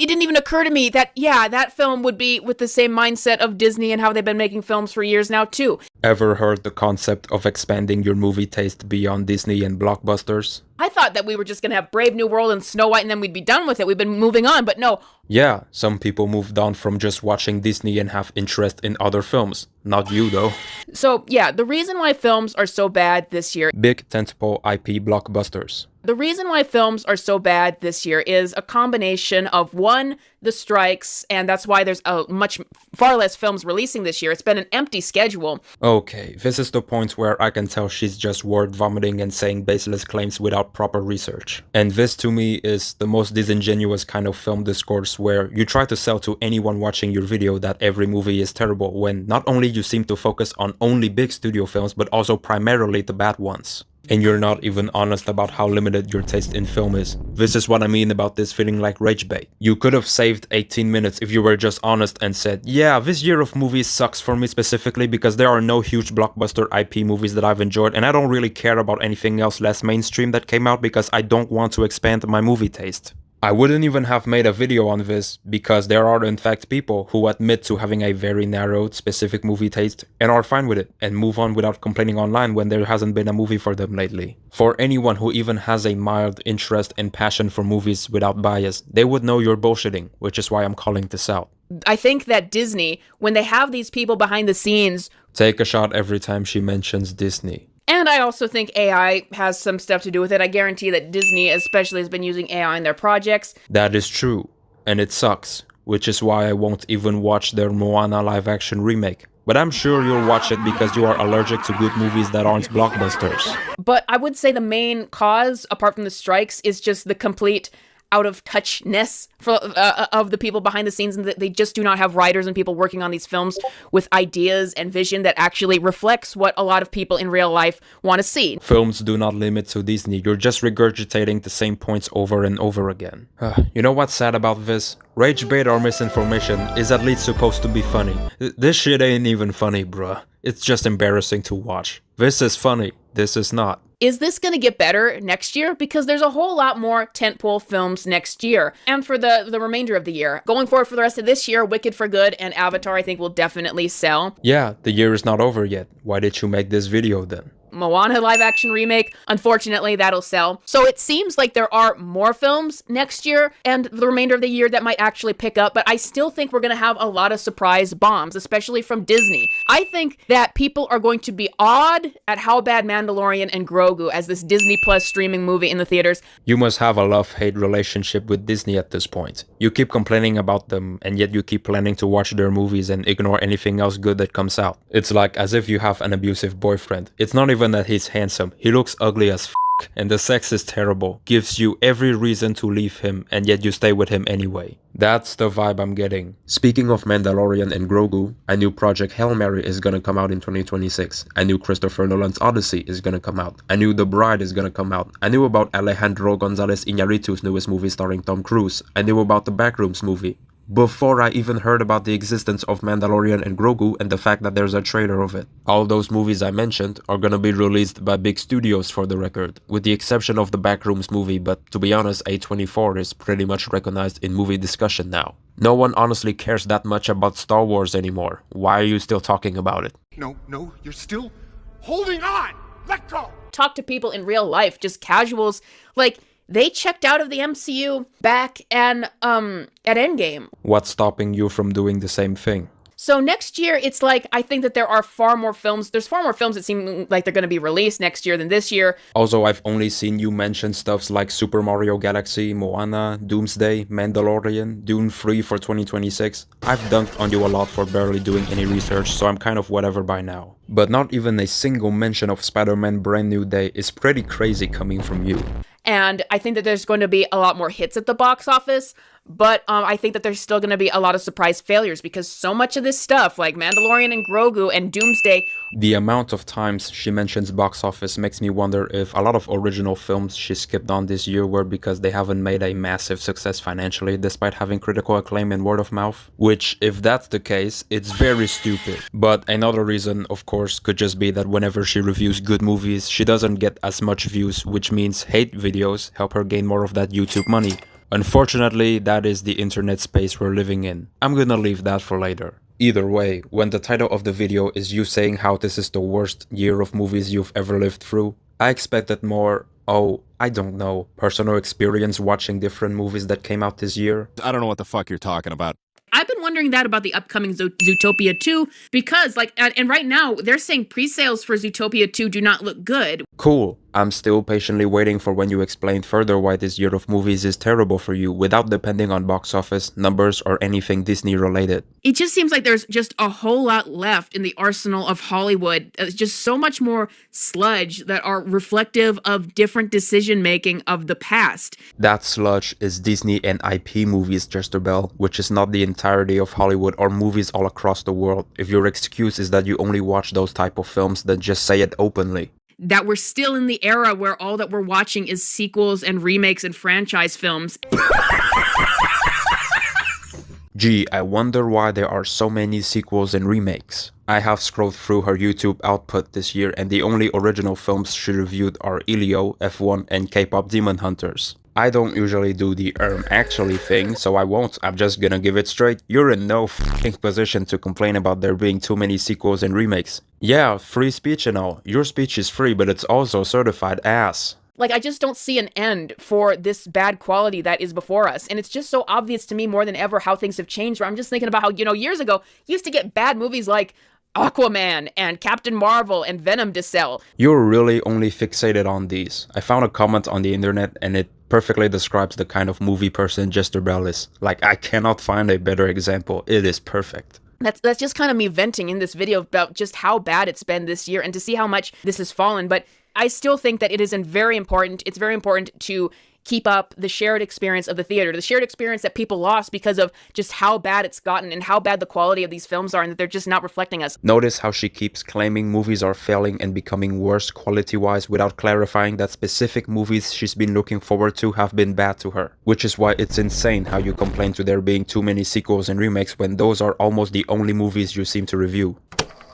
didn't even occur to me that, yeah, that film would be with the same mindset of Disney and how they've been making films for years now, too. Ever heard the concept of expanding your movie taste beyond Disney and blockbusters? I thought that we were just going to have Brave New World and Snow White and then we'd be done with it. We've been moving on, but no. Yeah, some people moved on from just watching Disney and have interest in other films. Not you, though. So, yeah, the reason why films are so bad this year... Big tentpole IP blockbusters. The reason why films are so bad this year is a combination of, one, the strikes, and that's why there's far less films releasing this year. It's been an empty schedule. Okay, this is the point where I can tell she's just word vomiting and saying baseless claims without proper research. And this to me is the most disingenuous kind of film discourse where you try to sell to anyone watching your video that every movie is terrible when not only you seem to focus on only big studio films but also primarily the bad ones. And you're not even honest about how limited your taste in film is. This is what I mean about this feeling like rage bait. You could have saved 18 minutes if you were just honest and said, yeah, this year of movies sucks for me specifically because there are no huge blockbuster IP movies that I've enjoyed and I don't really care about anything else less mainstream that came out because I don't want to expand my movie taste. I wouldn't even have made a video on this because there are in fact people who admit to having a very narrowed specific movie taste and are fine with it and move on without complaining online when there hasn't been a movie for them lately. For anyone who even has a mild interest and passion for movies without bias, they would know you're bullshitting, which is why I'm calling this out. I think that Disney, when they have these people behind the scenes... Take a shot every time she mentions Disney. And I also think AI has some stuff to do with it. I guarantee that Disney especially has been using AI in their projects. That is true, and it sucks, which is why I won't even watch their Moana live-action remake. But I'm sure you'll watch it because you are allergic to good movies that aren't blockbusters. But I would say the main cause, apart from the strikes, is just the complete out of touchness of the people behind the scenes, and that they just do not have writers and people working on these films with ideas and vision that actually reflects what a lot of people in real life want to see. Films do not limit to Disney, you're just regurgitating the same points over and over again. You know what's sad about this? Rage bait or misinformation is at least supposed to be funny. This shit ain't even funny, bruh. It's just embarrassing to watch. This is funny, this is not. Is this going to get better next year? Because there's a whole lot more tentpole films next year and for the remainder of the year. Going forward for the rest of this year, Wicked for Good and Avatar I think will definitely sell. Yeah, the year is not over yet. Why did you make this video then? Moana live action remake, unfortunately that'll sell. So it seems like there are more films next year and the remainder of the year that might actually pick up, but I still think we're going to have a lot of surprise bombs, especially from Disney. I think that people are going to be awed at how bad Mandalorian and Grogu as this Disney Plus streaming movie in the theaters. You must have a love-hate relationship with Disney at this point. You keep complaining about them and yet you keep planning to watch their movies and ignore anything else good that comes out. It's like as if you have an abusive boyfriend. It's not even that he's handsome, he looks ugly as f***, and the sex is terrible, gives you every reason to leave him, and yet you stay with him anyway. That's the vibe I'm getting. Speaking of Mandalorian and Grogu, I knew Project Hail Mary is gonna come out in 2026. I knew Christopher Nolan's Odyssey is gonna come out. I knew The Bride is gonna come out. I knew about Alejandro González Iñárritu's newest movie starring Tom Cruise. I knew about the Backrooms movie. Before I even heard about the existence of Mandalorian and Grogu and the fact that there's a trailer of it. All those movies I mentioned are gonna be released by big studios for the record, with the exception of the Backrooms movie, but to be honest, A24 is pretty much recognized in movie discussion now. No one honestly cares that much about Star Wars anymore. Why are you still talking about it? No, you're still holding on! Let go! Talk to people in real life, just casuals, like, they checked out of the MCU back and at Endgame. What's stopping you from doing the same thing? So next year, it's like, I think that there are far more films. There's far more films that seem like they're going to be released next year than this year. Also, I've only seen you mention stuffs like Super Mario Galaxy, Moana, Doomsday, Mandalorian, Dune 3 for 2026. I've dunked on you a lot for barely doing any research, so I'm kind of whatever by now. But not even a single mention of Spider-Man Brand New Day is pretty crazy coming from you. And I think that there's going to be a lot more hits at the box office, but I think that there's still going to be a lot of surprise failures because so much of this stuff, like Mandalorian and Grogu and Doomsday. The amount of times she mentions box office makes me wonder if a lot of original films she skipped on this year were because they haven't made a massive success financially despite having critical acclaim and word of mouth. Which, if that's the case, it's very stupid. But another reason, of course, could just be that whenever she reviews good movies, she doesn't get as much views, which means hate videos help her gain more of that YouTube money. Unfortunately, that is the internet space we're living in. I'm gonna leave that for later. Either way, when the title of the video is you saying how this is the worst year of movies you've ever lived through, I expected more, I don't know, personal experience watching different movies that came out this year. I don't know what the fuck you're talking about. I've been wondering that about the upcoming Zootopia 2 because, and right now, they're saying pre-sales for Zootopia 2 do not look good. Cool. I'm still patiently waiting for when you explain further why this year of movies is terrible for you without depending on box office, numbers, or anything Disney related. It just seems like there's just a whole lot left in the arsenal of Hollywood. It's just so much more sludge that are reflective of different decision-making of the past. That sludge is Disney and IP movies, JesterBell, which is not the entirety of Hollywood or movies all across the world. If your excuse is that you only watch those type of films, then just say it openly. That we're still in the era where all that we're watching is sequels and remakes and franchise films. Gee, I wonder why there are so many sequels and remakes. I have scrolled through her YouTube output this year and the only original films she reviewed are Elio, F1 and K-pop Demon Hunters. I don't usually do the actually thing, so I won't. I'm just gonna give it straight. You're in no f***ing position to complain about there being too many sequels and remakes. Yeah, free speech and all. Your speech is free, but it's also certified ass. Like, I just don't see an end for this bad quality that is before us. And it's just so obvious to me more than ever how things have changed, where I'm just thinking about how, years ago, you used to get bad movies like Aquaman and Captain Marvel and Venom to sell. You're really only fixated on these. I found a comment on the internet and it perfectly describes the kind of movie person JesterBell is. Like, I cannot find a better example. It is perfect. That's just kind of me venting in this video about just how bad it's been this year and to see how much this has fallen. But I still think that it is very important. It's very important to keep up the shared experience of the theater, the shared experience that people lost because of just how bad it's gotten and how bad the quality of these films are, and that they're just not reflecting us. Notice how she keeps claiming movies are failing and becoming worse quality-wise without clarifying that specific movies she's been looking forward to have been bad to her. Which is why it's insane how you complain to there being too many sequels and remakes when those are almost the only movies you seem to review.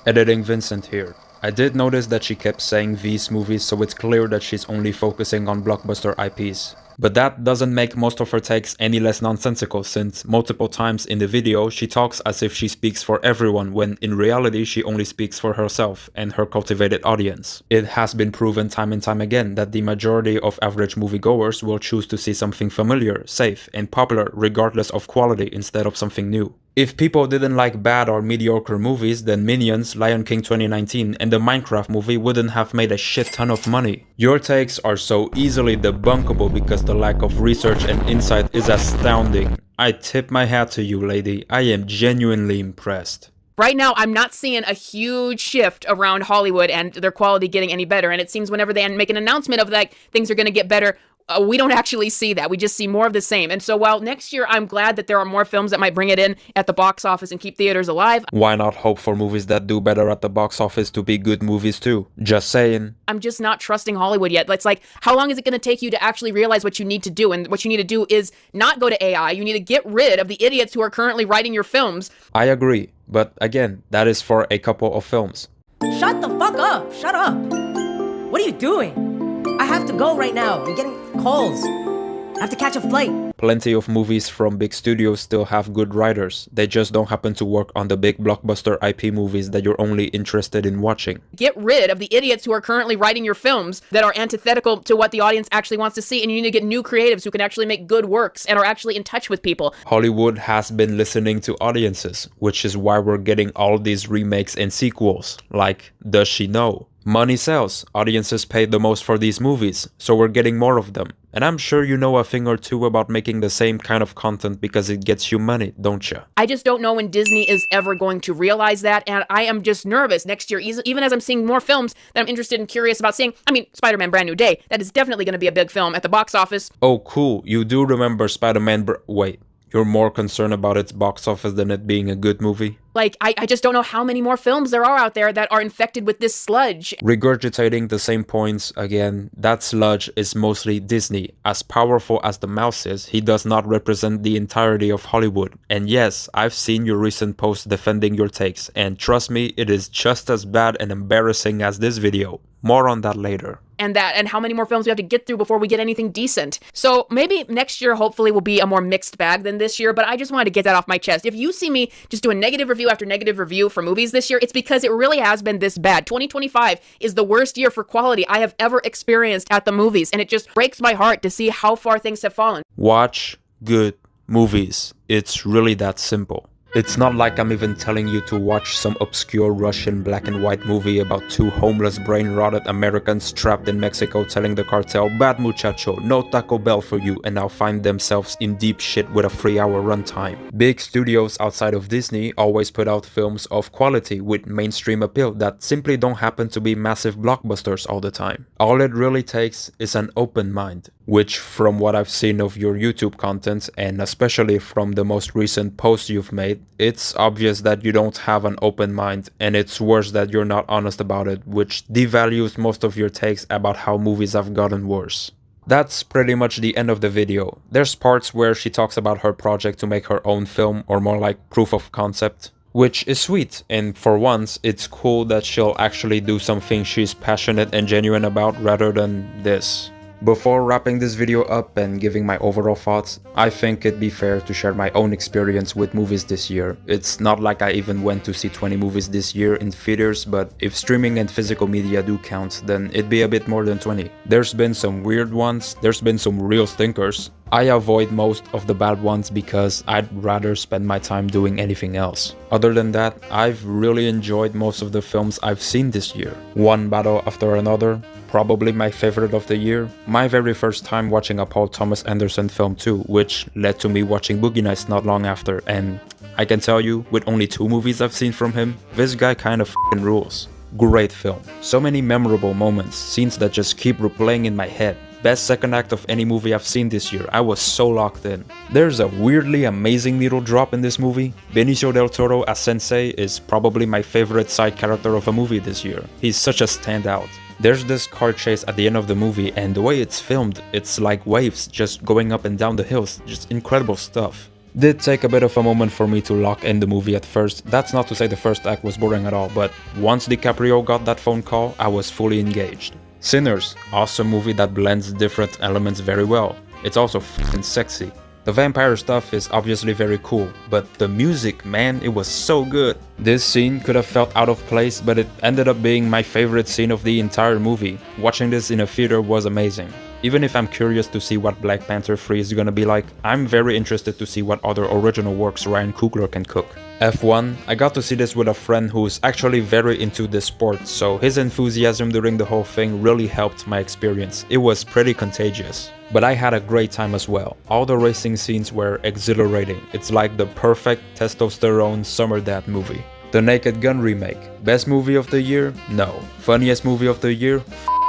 Editing Vincent here. I did notice that she kept saying these movies, so it's clear that she's only focusing on blockbuster IPs. But that doesn't make most of her takes any less nonsensical, since multiple times in the video she talks as if she speaks for everyone when in reality she only speaks for herself and her cultivated audience. It has been proven time and time again that the majority of average moviegoers will choose to see something familiar, safe, and popular regardless of quality instead of something new. If people didn't like bad or mediocre movies, then Minions, Lion King 2019, and the Minecraft movie wouldn't have made a shit ton of money. Your takes are so easily debunkable because the lack of research and insight is astounding. I tip my hat to you, lady. I am genuinely impressed. Right now, I'm not seeing a huge shift around Hollywood and their quality getting any better. And it seems whenever they make an announcement of like things are going to get better, we don't actually see that. We just see more of the same. And so while next year I'm glad that there are more films that might bring it in at the box office and keep theaters alive, why not hope for movies that do better at the box office to be good movies too? Just saying. I'm just not trusting Hollywood yet. It's like, how long is it going to take you to actually realize what you need to do? And what you need to do is not go to AI. You need to get rid of the idiots who are currently writing your films. I agree. But again, that is for a couple of films. Shut the fuck up. Shut up. What are you doing? I have to go right now. I'm getting calls. I have to catch a flight. Plenty of movies from big studios still have good writers. They just don't happen to work on the big blockbuster IP movies that you're only interested in watching. Get rid of the idiots who are currently writing your films that are antithetical to what the audience actually wants to see, and you need to get new creatives who can actually make good works and are actually in touch with people. Hollywood has been listening to audiences, which is why we're getting all these remakes and sequels, like Does She Know? Money sells. Audiences pay the most for these movies, so we're getting more of them. And I'm sure you know a thing or two about making the same kind of content because it gets you money, don't you? I just don't know when Disney is ever going to realize that, and I am just nervous next year, even as I'm seeing more films that I'm interested and curious about seeing. I mean, Spider-Man Brand New Day, that is definitely going to be a big film at the box office. Oh, cool. You do remember Spider-Man Wait, you're more concerned about its box office than it being a good movie? Like, I just don't know how many more films there are out there that are infected with this sludge. Regurgitating the same points again, that sludge is mostly Disney. As powerful as the mouse is, he does not represent the entirety of Hollywood. And yes, I've seen your recent posts defending your takes, and trust me, it is just as bad and embarrassing as this video. More on that later. And how many more films we have to get through before we get anything decent. So maybe next year hopefully will be a more mixed bag than this year, but I just wanted to get that off my chest. If you see me just do a negative review after negative review for movies this year, it's because it really has been this bad. 2025 is the worst year for quality I have ever experienced at the movies, and it just breaks my heart to see how far things have fallen. Watch good movies. It's really that simple. It's not like I'm even telling you to watch some obscure Russian black and white movie about two homeless brain-rotted Americans trapped in Mexico telling the cartel, "Bad muchacho, no Taco Bell for you," and now find themselves in deep shit with a 3-hour runtime. Big studios outside of Disney always put out films of quality with mainstream appeal that simply don't happen to be massive blockbusters all the time. All it really takes is an open mind, which from what I've seen of your YouTube content, and especially from the most recent posts you've made, it's obvious that you don't have an open mind, and it's worse that you're not honest about it, which devalues most of your takes about how movies have gotten worse. That's pretty much the end of the video. There's parts where she talks about her project to make her own film, or more like proof of concept, which is sweet, and for once, it's cool that she'll actually do something she's passionate and genuine about rather than this. Before wrapping this video up and giving my overall thoughts, I think it'd be fair to share my own experience with movies this year. It's not like I even went to see 20 movies this year in theaters, but if streaming and physical media do count, then it'd be a bit more than 20. There's been some weird ones, there's been some real stinkers. I avoid most of the bad ones because I'd rather spend my time doing anything else. Other than that, I've really enjoyed most of the films I've seen this year. One battle after another, probably my favorite of the year. My very first time watching a Paul Thomas Anderson film too, which led to me watching Boogie Nights not long after, and I can tell you, with only 2 movies I've seen from him, this guy kind of f***ing rules. Great film. So many memorable moments, scenes that just keep replaying in my head. best second act of any movie I've seen this year. I was so locked in. There's a weirdly amazing little drop in this movie. Benicio del Toro as Sensei is probably my favorite side character of a movie this year. He's such a standout. There's this car chase at the end of the movie, and the way it's filmed, it's like waves just going up and down the hills, just incredible stuff. Did take a bit of a moment for me to lock in the movie at first. That's not to say the first act was boring at all, but once DiCaprio got that phone call, I was fully engaged. Sinners, awesome movie that blends different elements very well. It's also f***ing sexy. The vampire stuff is obviously very cool, but the music, man, it was so good. This scene could have felt out of place, but it ended up being my favorite scene of the entire movie. Watching this in a theater was amazing. Even if I'm curious to see what Black Panther 3 is gonna be like, I'm very interested to see what other original works Ryan Coogler can cook. F1, I got to see this with a friend who's actually very into this sport, so his enthusiasm during the whole thing really helped my experience. It was pretty contagious. But I had a great time as well. All the racing scenes were exhilarating. It's like the perfect testosterone summer dad movie. The Naked Gun remake. Best movie of the year? No. Funniest movie of the year?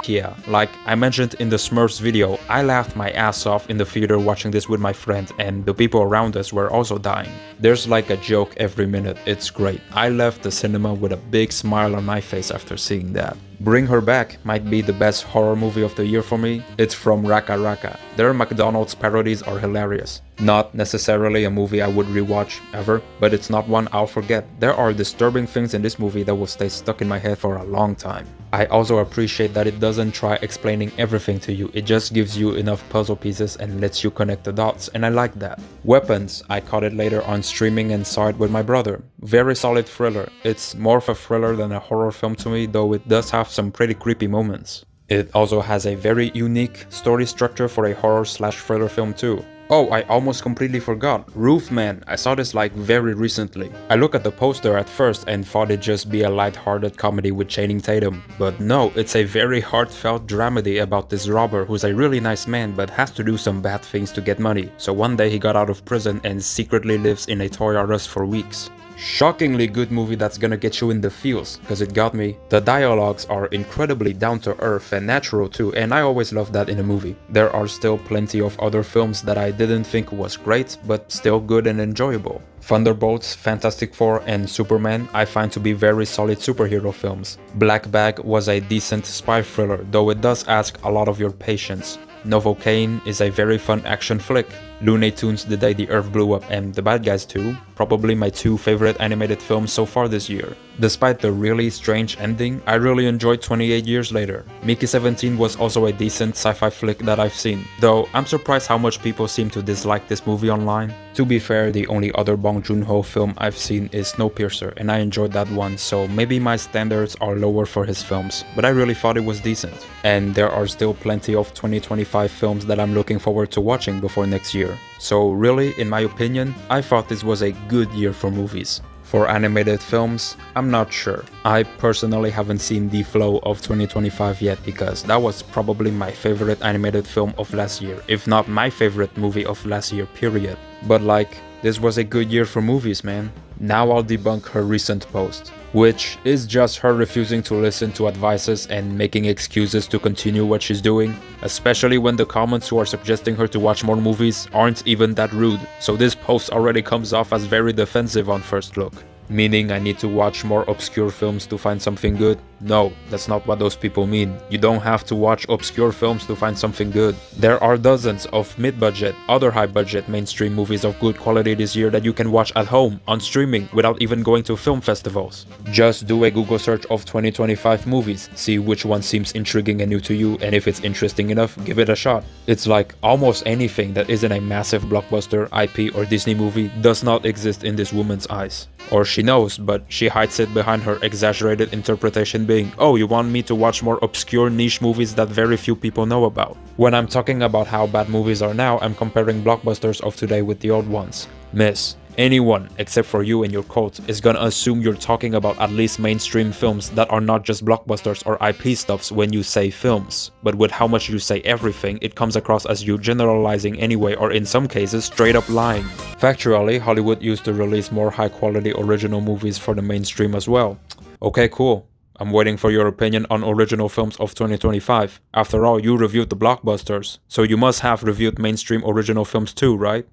Yeah, like I mentioned in the Smurfs video, I laughed my ass off in the theater watching this with my friend, and the people around us were also dying. There's like a joke every minute, it's great. I left the cinema with a big smile on my face after seeing that. Bring Her Back might be the best horror movie of the year for me. It's from Raka Raka. Their McDonald's parodies are hilarious. Not necessarily a movie I would rewatch ever, but it's not one I'll forget. There are disturbing things in this movie that will stay stuck in my head for a long time. I also appreciate that it doesn't try explaining everything to you, it just gives you enough puzzle pieces and lets you connect the dots, and I like that. Weapons, I caught it later on streaming and saw it with my brother. Very solid thriller. It's more of a thriller than a horror film to me, though it does have some pretty creepy moments. It also has a very unique story structure for a horror/thriller film too. Oh, I almost completely forgot. Roofman. I saw this like very recently. I looked at the poster at first and thought it'd just be a light-hearted comedy with Channing Tatum. But no, it's a very heartfelt dramedy about this robber who's a really nice man but has to do some bad things to get money. So one day he got out of prison and secretly lives in a Toys R Us for weeks. Shockingly good movie that's gonna get you in the feels, cause it got me. The dialogues are incredibly down to earth and natural too, and I always love that in a movie. There are still plenty of other films that I didn't think was great, but still good and enjoyable. Thunderbolts, Fantastic Four, and Superman I find to be very solid superhero films. Black Bag was a decent spy thriller, though it does ask a lot of your patience. Novocaine is a very fun action flick. Looney Tunes The Day the Earth Blew Up and The Bad Guys 2, probably my two favorite animated films so far this year. Despite the really strange ending, I really enjoyed 28 Years Later. Mickey 17 was also a decent sci-fi flick that I've seen, though I'm surprised how much people seem to dislike this movie online. To be fair, the only other Bong Joon-ho film I've seen is Snowpiercer, and I enjoyed that one, so maybe my standards are lower for his films, but I really thought it was decent. And there are still plenty of 2025 films that I'm looking forward to watching before next year. So really, in my opinion, I thought this was a good year for movies. For animated films, I'm not sure. I personally haven't seen The Flow of 2025 yet because that was probably my favorite animated film of last year, if not my favorite movie of last year, period. But like, this was a good year for movies, man. Now I'll debunk her recent post, which is just her refusing to listen to advices and making excuses to continue what she's doing, especially when the comments who are suggesting her to watch more movies aren't even that rude, so this post already comes off as very defensive on first look. Meaning I need to watch more obscure films to find something good? No, that's not what those people mean. You don't have to watch obscure films to find something good. There are dozens of mid-budget, other high-budget mainstream movies of good quality this year that you can watch at home, on streaming, without even going to film festivals. Just do a Google search of 2025 movies, see which one seems intriguing and new to you, and if it's interesting enough, give it a shot. It's like almost anything that isn't a massive blockbuster, IP, or Disney movie does not exist in this woman's eyes. Or she knows, but she hides it behind her exaggerated interpretation being, oh, you want me to watch more obscure niche movies that very few people know about. When I'm talking about how bad movies are now, I'm comparing blockbusters of today with the old ones. Miss, anyone, except for you and your cult, is gonna assume you're talking about at least mainstream films that are not just blockbusters or IP stuffs when you say films. But with how much you say everything, it comes across as you generalizing anyway, or in some cases, straight up lying. Factually, Hollywood used to release more high quality original movies for the mainstream as well. Okay, cool. I'm waiting for your opinion on original films of 2025. After all, you reviewed the blockbusters, so you must have reviewed mainstream original films too, right?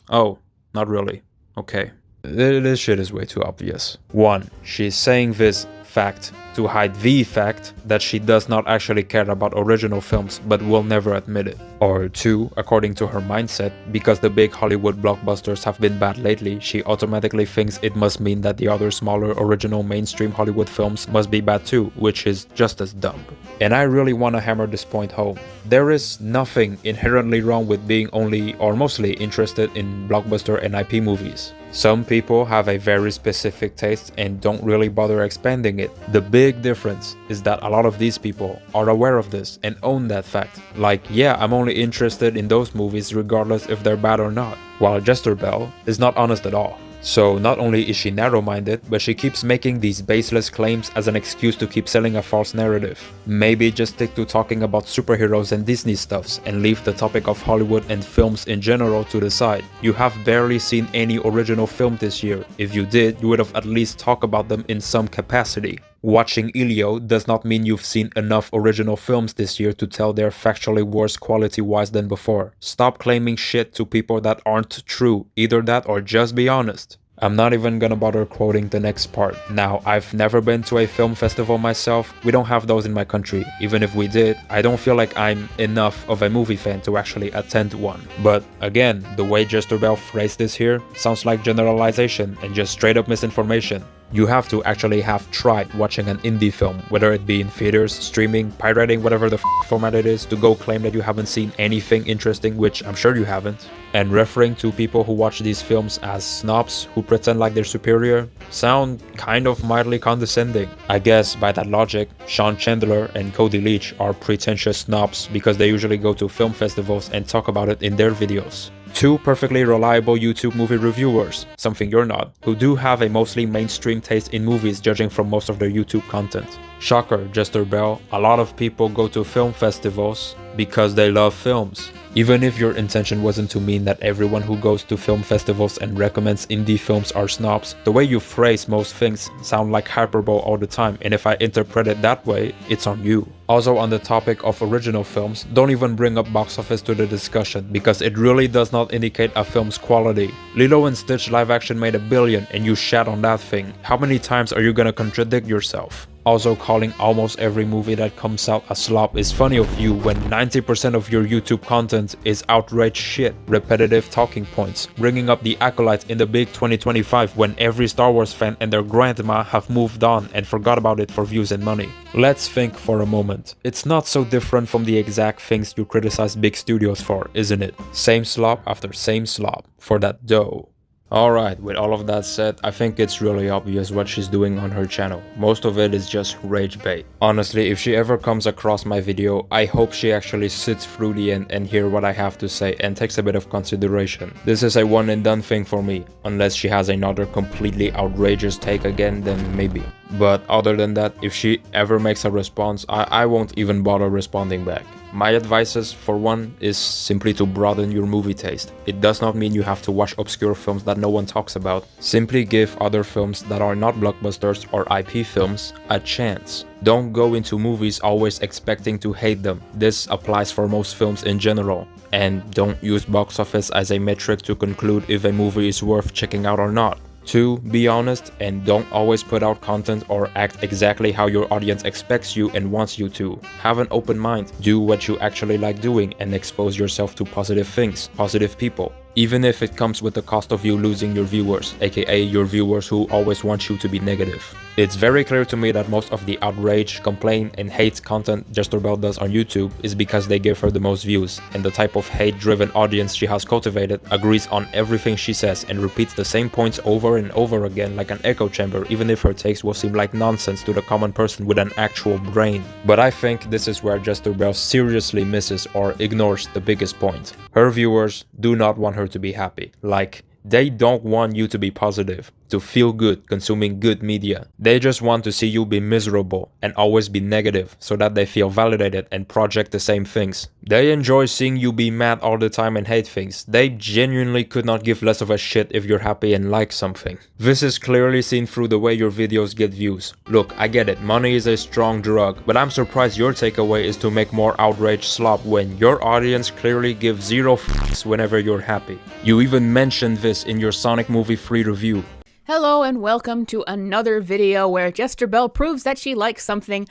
Oh, not really. Okay. This shit is way too obvious. 1. She's saying this fact to hide the fact that she does not actually care about original films but will never admit it. Or 2, according to her mindset, because the big Hollywood blockbusters have been bad lately, she automatically thinks it must mean that the other smaller original mainstream Hollywood films must be bad too, which is just as dumb. And I really want to hammer this point home. There is nothing inherently wrong with being only or mostly interested in blockbuster and IP movies. Some people have a very specific taste and don't really bother expanding it. The big difference is that a lot of these people are aware of this and own that fact. Like, yeah, I'm only interested in those movies regardless if they're bad or not. While JesterBell is not honest at all. So not only is she narrow-minded, but she keeps making these baseless claims as an excuse to keep selling a false narrative. Maybe just stick to talking about superheroes and Disney stuffs and leave the topic of Hollywood and films in general to the side. You have barely seen any original film this year. If you did, you would have at least talked about them in some capacity. Watching Elio does not mean you've seen enough original films this year to tell they're factually worse quality-wise than before. Stop claiming shit to people that aren't true. Either that or just be honest. I'm not even gonna bother quoting the next part. Now, I've never been to a film festival myself. We don't have those in my country. Even if we did, I don't feel like I'm enough of a movie fan to actually attend one. But again, the way JesterBell phrased this here sounds like generalization and just straight up misinformation. You have to actually have tried watching an indie film, whether it be in theaters, streaming, pirating, whatever the format it is, to go claim that you haven't seen anything interesting, which I'm sure you haven't. And referring to people who watch these films as snobs who pretend like they're superior sound kind of mildly condescending. I guess by that logic, Sean Chandler and Cody Leach are pretentious snobs because they usually go to film festivals and talk about it in their videos. 2 perfectly reliable YouTube movie reviewers, something you're not, who do have a mostly mainstream taste in movies judging from most of their YouTube content. Shocker, JesterBell, a lot of people go to film festivals because they love films. Even if your intention wasn't to mean that everyone who goes to film festivals and recommends indie films are snobs, the way you phrase most things sound like hyperbole all the time, and if I interpret it that way, it's on you. Also, on the topic of original films, don't even bring up box office to the discussion because it really does not indicate a film's quality. Lilo & Stitch live action made $1 billion and you shat on that thing. How many times are you gonna contradict yourself? Also, calling almost every movie that comes out a slop is funny of you when 90% of your YouTube content is outrage shit, repetitive talking points, bringing up the acolytes in the big 2025 when every Star Wars fan and their grandma have moved on and forgot about it for views and money. Let's think for a moment. It's not so different from the exact things you criticize big studios for, isn't it? Same slop after same slop for that dough. Alright, with all of that said, I think it's really obvious what she's doing on her channel. Most of it is just rage bait. Honestly, if she ever comes across my video, I hope she actually sits through the end and hear what I have to say and takes a bit of consideration. This is a one and done thing for me. Unless she has another completely outrageous take again, then maybe. But other than that, if she ever makes a response, I won't even bother responding back. My advices, for one, is simply to broaden your movie taste. It does not mean you have to watch obscure films that no one talks about. Simply give other films that are not blockbusters or IP films a chance. Don't go into movies always expecting to hate them. This applies for most films in general. And don't use box office as a metric to conclude if a movie is worth checking out or not. 2. Be honest and don't always put out content or act exactly how your audience expects you and wants you to. Have an open mind, do what you actually like doing and expose yourself to positive things, positive people. Even if it comes with the cost of you losing your viewers, aka your viewers who always want you to be negative. It's very clear to me that most of the outrage, complain and hate content JesterBell does on YouTube is because they give her the most views, and the type of hate-driven audience she has cultivated agrees on everything she says and repeats the same points over and over again like an echo chamber, even if her takes will seem like nonsense to the common person with an actual brain. But I think this is where JesterBell seriously misses or ignores the biggest point. Her viewers do not want her to be happy. Like, they don't want you to be positive. to feel good consuming good media. They just want to see you be miserable and always be negative so that they feel validated and project the same things. They enjoy seeing you be mad all the time and hate things. They genuinely could not give less of a shit if you're happy and like something. This is clearly seen through the way your videos get views. Look, I get it, money is a strong drug, but I'm surprised your takeaway is to make more outrage slop when your audience clearly gives zero f***s whenever you're happy. You even mentioned this in your Sonic Movie free review. Hello and welcome to another video where JesterBell proves that she likes something,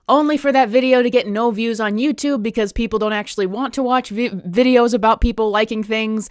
only for that video to get no views on YouTube because people don't actually want to watch videos about people liking things,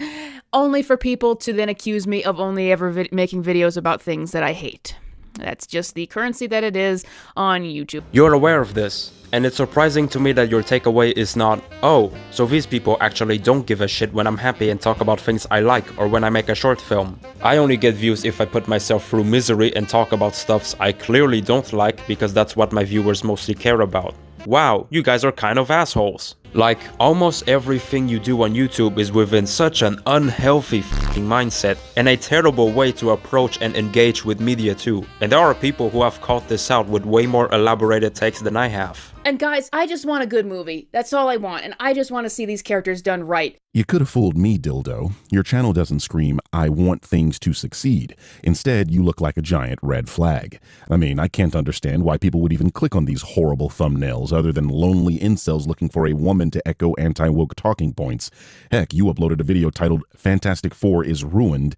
only for people to then accuse me of only ever making videos about things that I hate. That's just the currency that it is on YouTube. You're aware of this, and it's surprising to me that your takeaway is not, oh, so these people actually don't give a shit when I'm happy and talk about things I like or when I make a short film. I only get views if I put myself through misery and talk about stuffs I clearly don't like because that's what my viewers mostly care about. Wow, you guys are kind of assholes. Like, almost everything you do on YouTube is within such an unhealthy f***ing mindset and a terrible way to approach and engage with media too. And there are people who have caught this out with way more elaborated takes than I have. And guys, I just want a good movie. That's all I want, and I just want to see these characters done right. You could have fooled me, dildo. Your channel doesn't scream, I want things to succeed. Instead, you look like a giant red flag. I mean, I can't understand why people would even click on these horrible thumbnails other than lonely incels looking for a woman to echo anti-woke talking points. Heck, you uploaded a video titled Fantastic Four is Ruined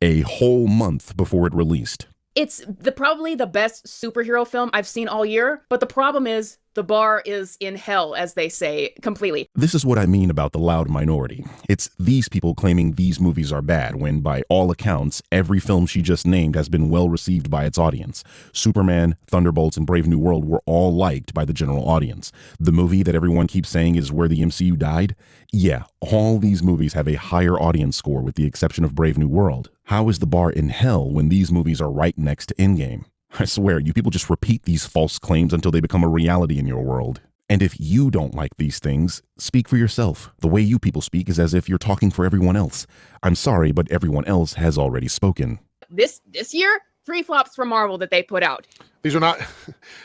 a whole month before it released. It's probably the best superhero film I've seen all year, but the problem is the bar is in hell, as they say, completely. This is what I mean about the loud minority. It's these people claiming these movies are bad when, by all accounts, every film she just named has been well received by its audience. Superman, Thunderbolts, and Brave New World were all liked by the general audience. The movie that everyone keeps saying is where the MCU died? Yeah, all these movies have a higher audience score with the exception of Brave New World. How is the bar in hell when these movies are right next to Endgame? I swear, you people just repeat these false claims until they become a reality in your world. And if you don't like these things, speak for yourself. The way you people speak is as if you're talking for everyone else. I'm sorry, but everyone else has already spoken. This year, 3 flops from Marvel that they put out. These are not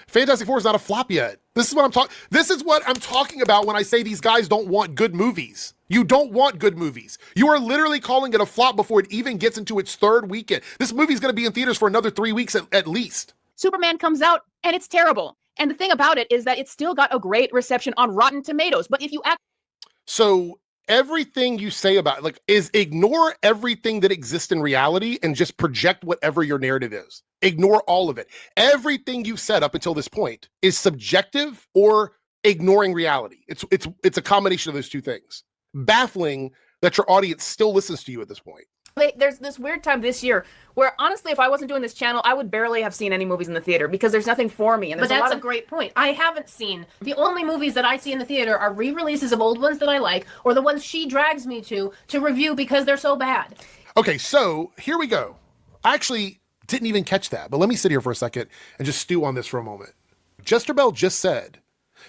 Fantastic Four is not a flop yet. This is what I'm talking about when I say these guys don't want good movies. You don't want good movies. You are literally calling it a flop before it even gets into its third weekend. This movie's going to be in theaters for another 3 weeks at least. Superman comes out and it's terrible. And the thing about it is that it's still got a great reception on Rotten Tomatoes. But if you So everything you say about it, is ignore everything that exists in reality and just project whatever your narrative is. Ignore all of it. Everything you've said up until this point is subjective or ignoring reality. It's a combination of those two things. Baffling that your audience still listens to you at this point. There's this weird time this year where, honestly, if I wasn't doing this channel, I would barely have seen any movies in the theater because there's nothing for me. And but that's a great point. I haven't seen. The only movies that I see in the theater are re-releases of old ones that I like or the ones she drags me to review because they're so bad. Okay, so here we go. I actually didn't even catch that, but let me sit here for a second and just stew on this for a moment. JesterBell just said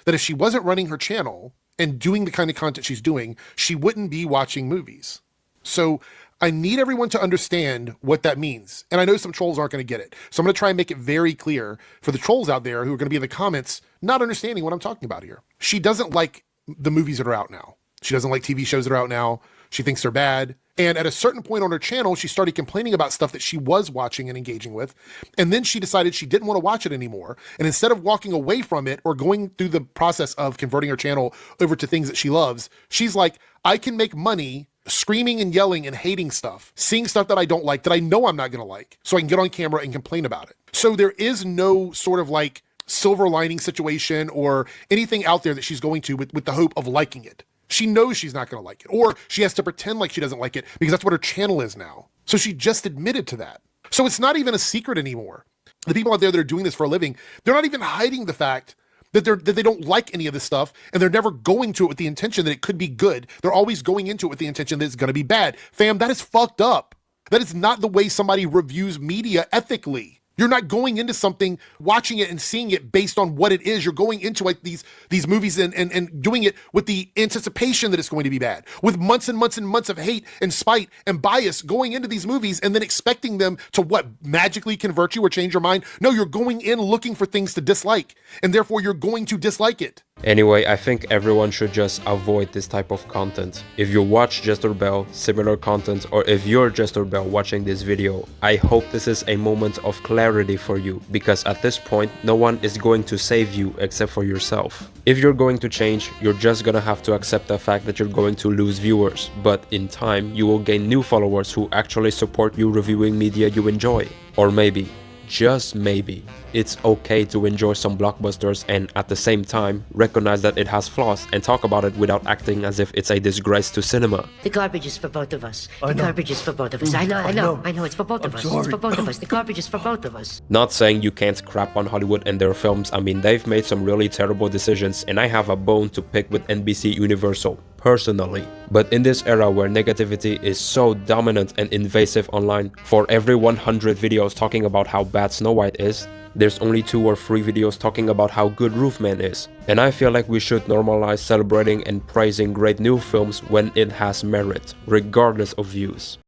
that if she wasn't running her channel and doing the kind of content she's doing, she wouldn't be watching movies. So I need everyone to understand what that means. And I know some trolls aren't going to get it. So I'm going to try and make it very clear for the trolls out there who are going to be in the comments not understanding what I'm talking about here. She doesn't like the movies that are out now. She doesn't like TV shows that are out now. She thinks they're bad. And at a certain point on her channel, she started complaining about stuff that she was watching and engaging with. And then she decided she didn't want to watch it anymore. And instead of walking away from it or going through the process of converting her channel over to things that she loves, she's like, I can make money screaming and yelling and hating stuff, seeing stuff that I don't like, that I know I'm not going to like, so I can get on camera and complain about it. So there is no sort of like silver lining situation or anything out there that she's going to with the hope of liking it. She knows she's not going to like it, or she has to pretend like she doesn't like it because that's what her channel is now. So she just admitted to that. So it's not even a secret anymore. The people out there that are doing this for a living, they're not even hiding the fact that they don't like any of this stuff, and they're never going to it with the intention that it could be good. They're always going into it with the intention that it's going to be bad. Fam, that is fucked up. That is not the way somebody reviews media ethically. You're not going into something, watching it and seeing it based on what it is. You're going into like these movies and doing it with the anticipation that it's going to be bad, with months and months and months of hate and spite and bias going into these movies and then expecting them to what, magically convert you or change your mind? No, you're going in looking for things to dislike, and therefore you're going to dislike it. Anyway, I think everyone should just avoid this type of content. If you watch JesterBell, similar content, or if you're JesterBell watching this video, I hope this is a moment of clarity for you, because at this point, no one is going to save you except for yourself. If you're going to change, you're just gonna have to accept the fact that you're going to lose viewers, but in time, you will gain new followers who actually support you reviewing media you enjoy. Or maybe, just maybe, it's okay to enjoy some blockbusters and at the same time recognize that it has flaws and talk about it without acting as if it's a disgrace to cinema. The garbage is for both of us. The garbage is for both of us. I know, it's for both of us. It's for both of us. The garbage is for both of us. Not saying you can't crap on Hollywood and their films. I mean, they've made some really terrible decisions, and I have a bone to pick with NBC Universal, personally. But in this era where negativity is so dominant and invasive online, for every 100 videos talking about how bad Snow White is, there's only 2 or 3 videos talking about how good Roofman is. And I feel like we should normalize celebrating and praising great new films when it has merit, regardless of views.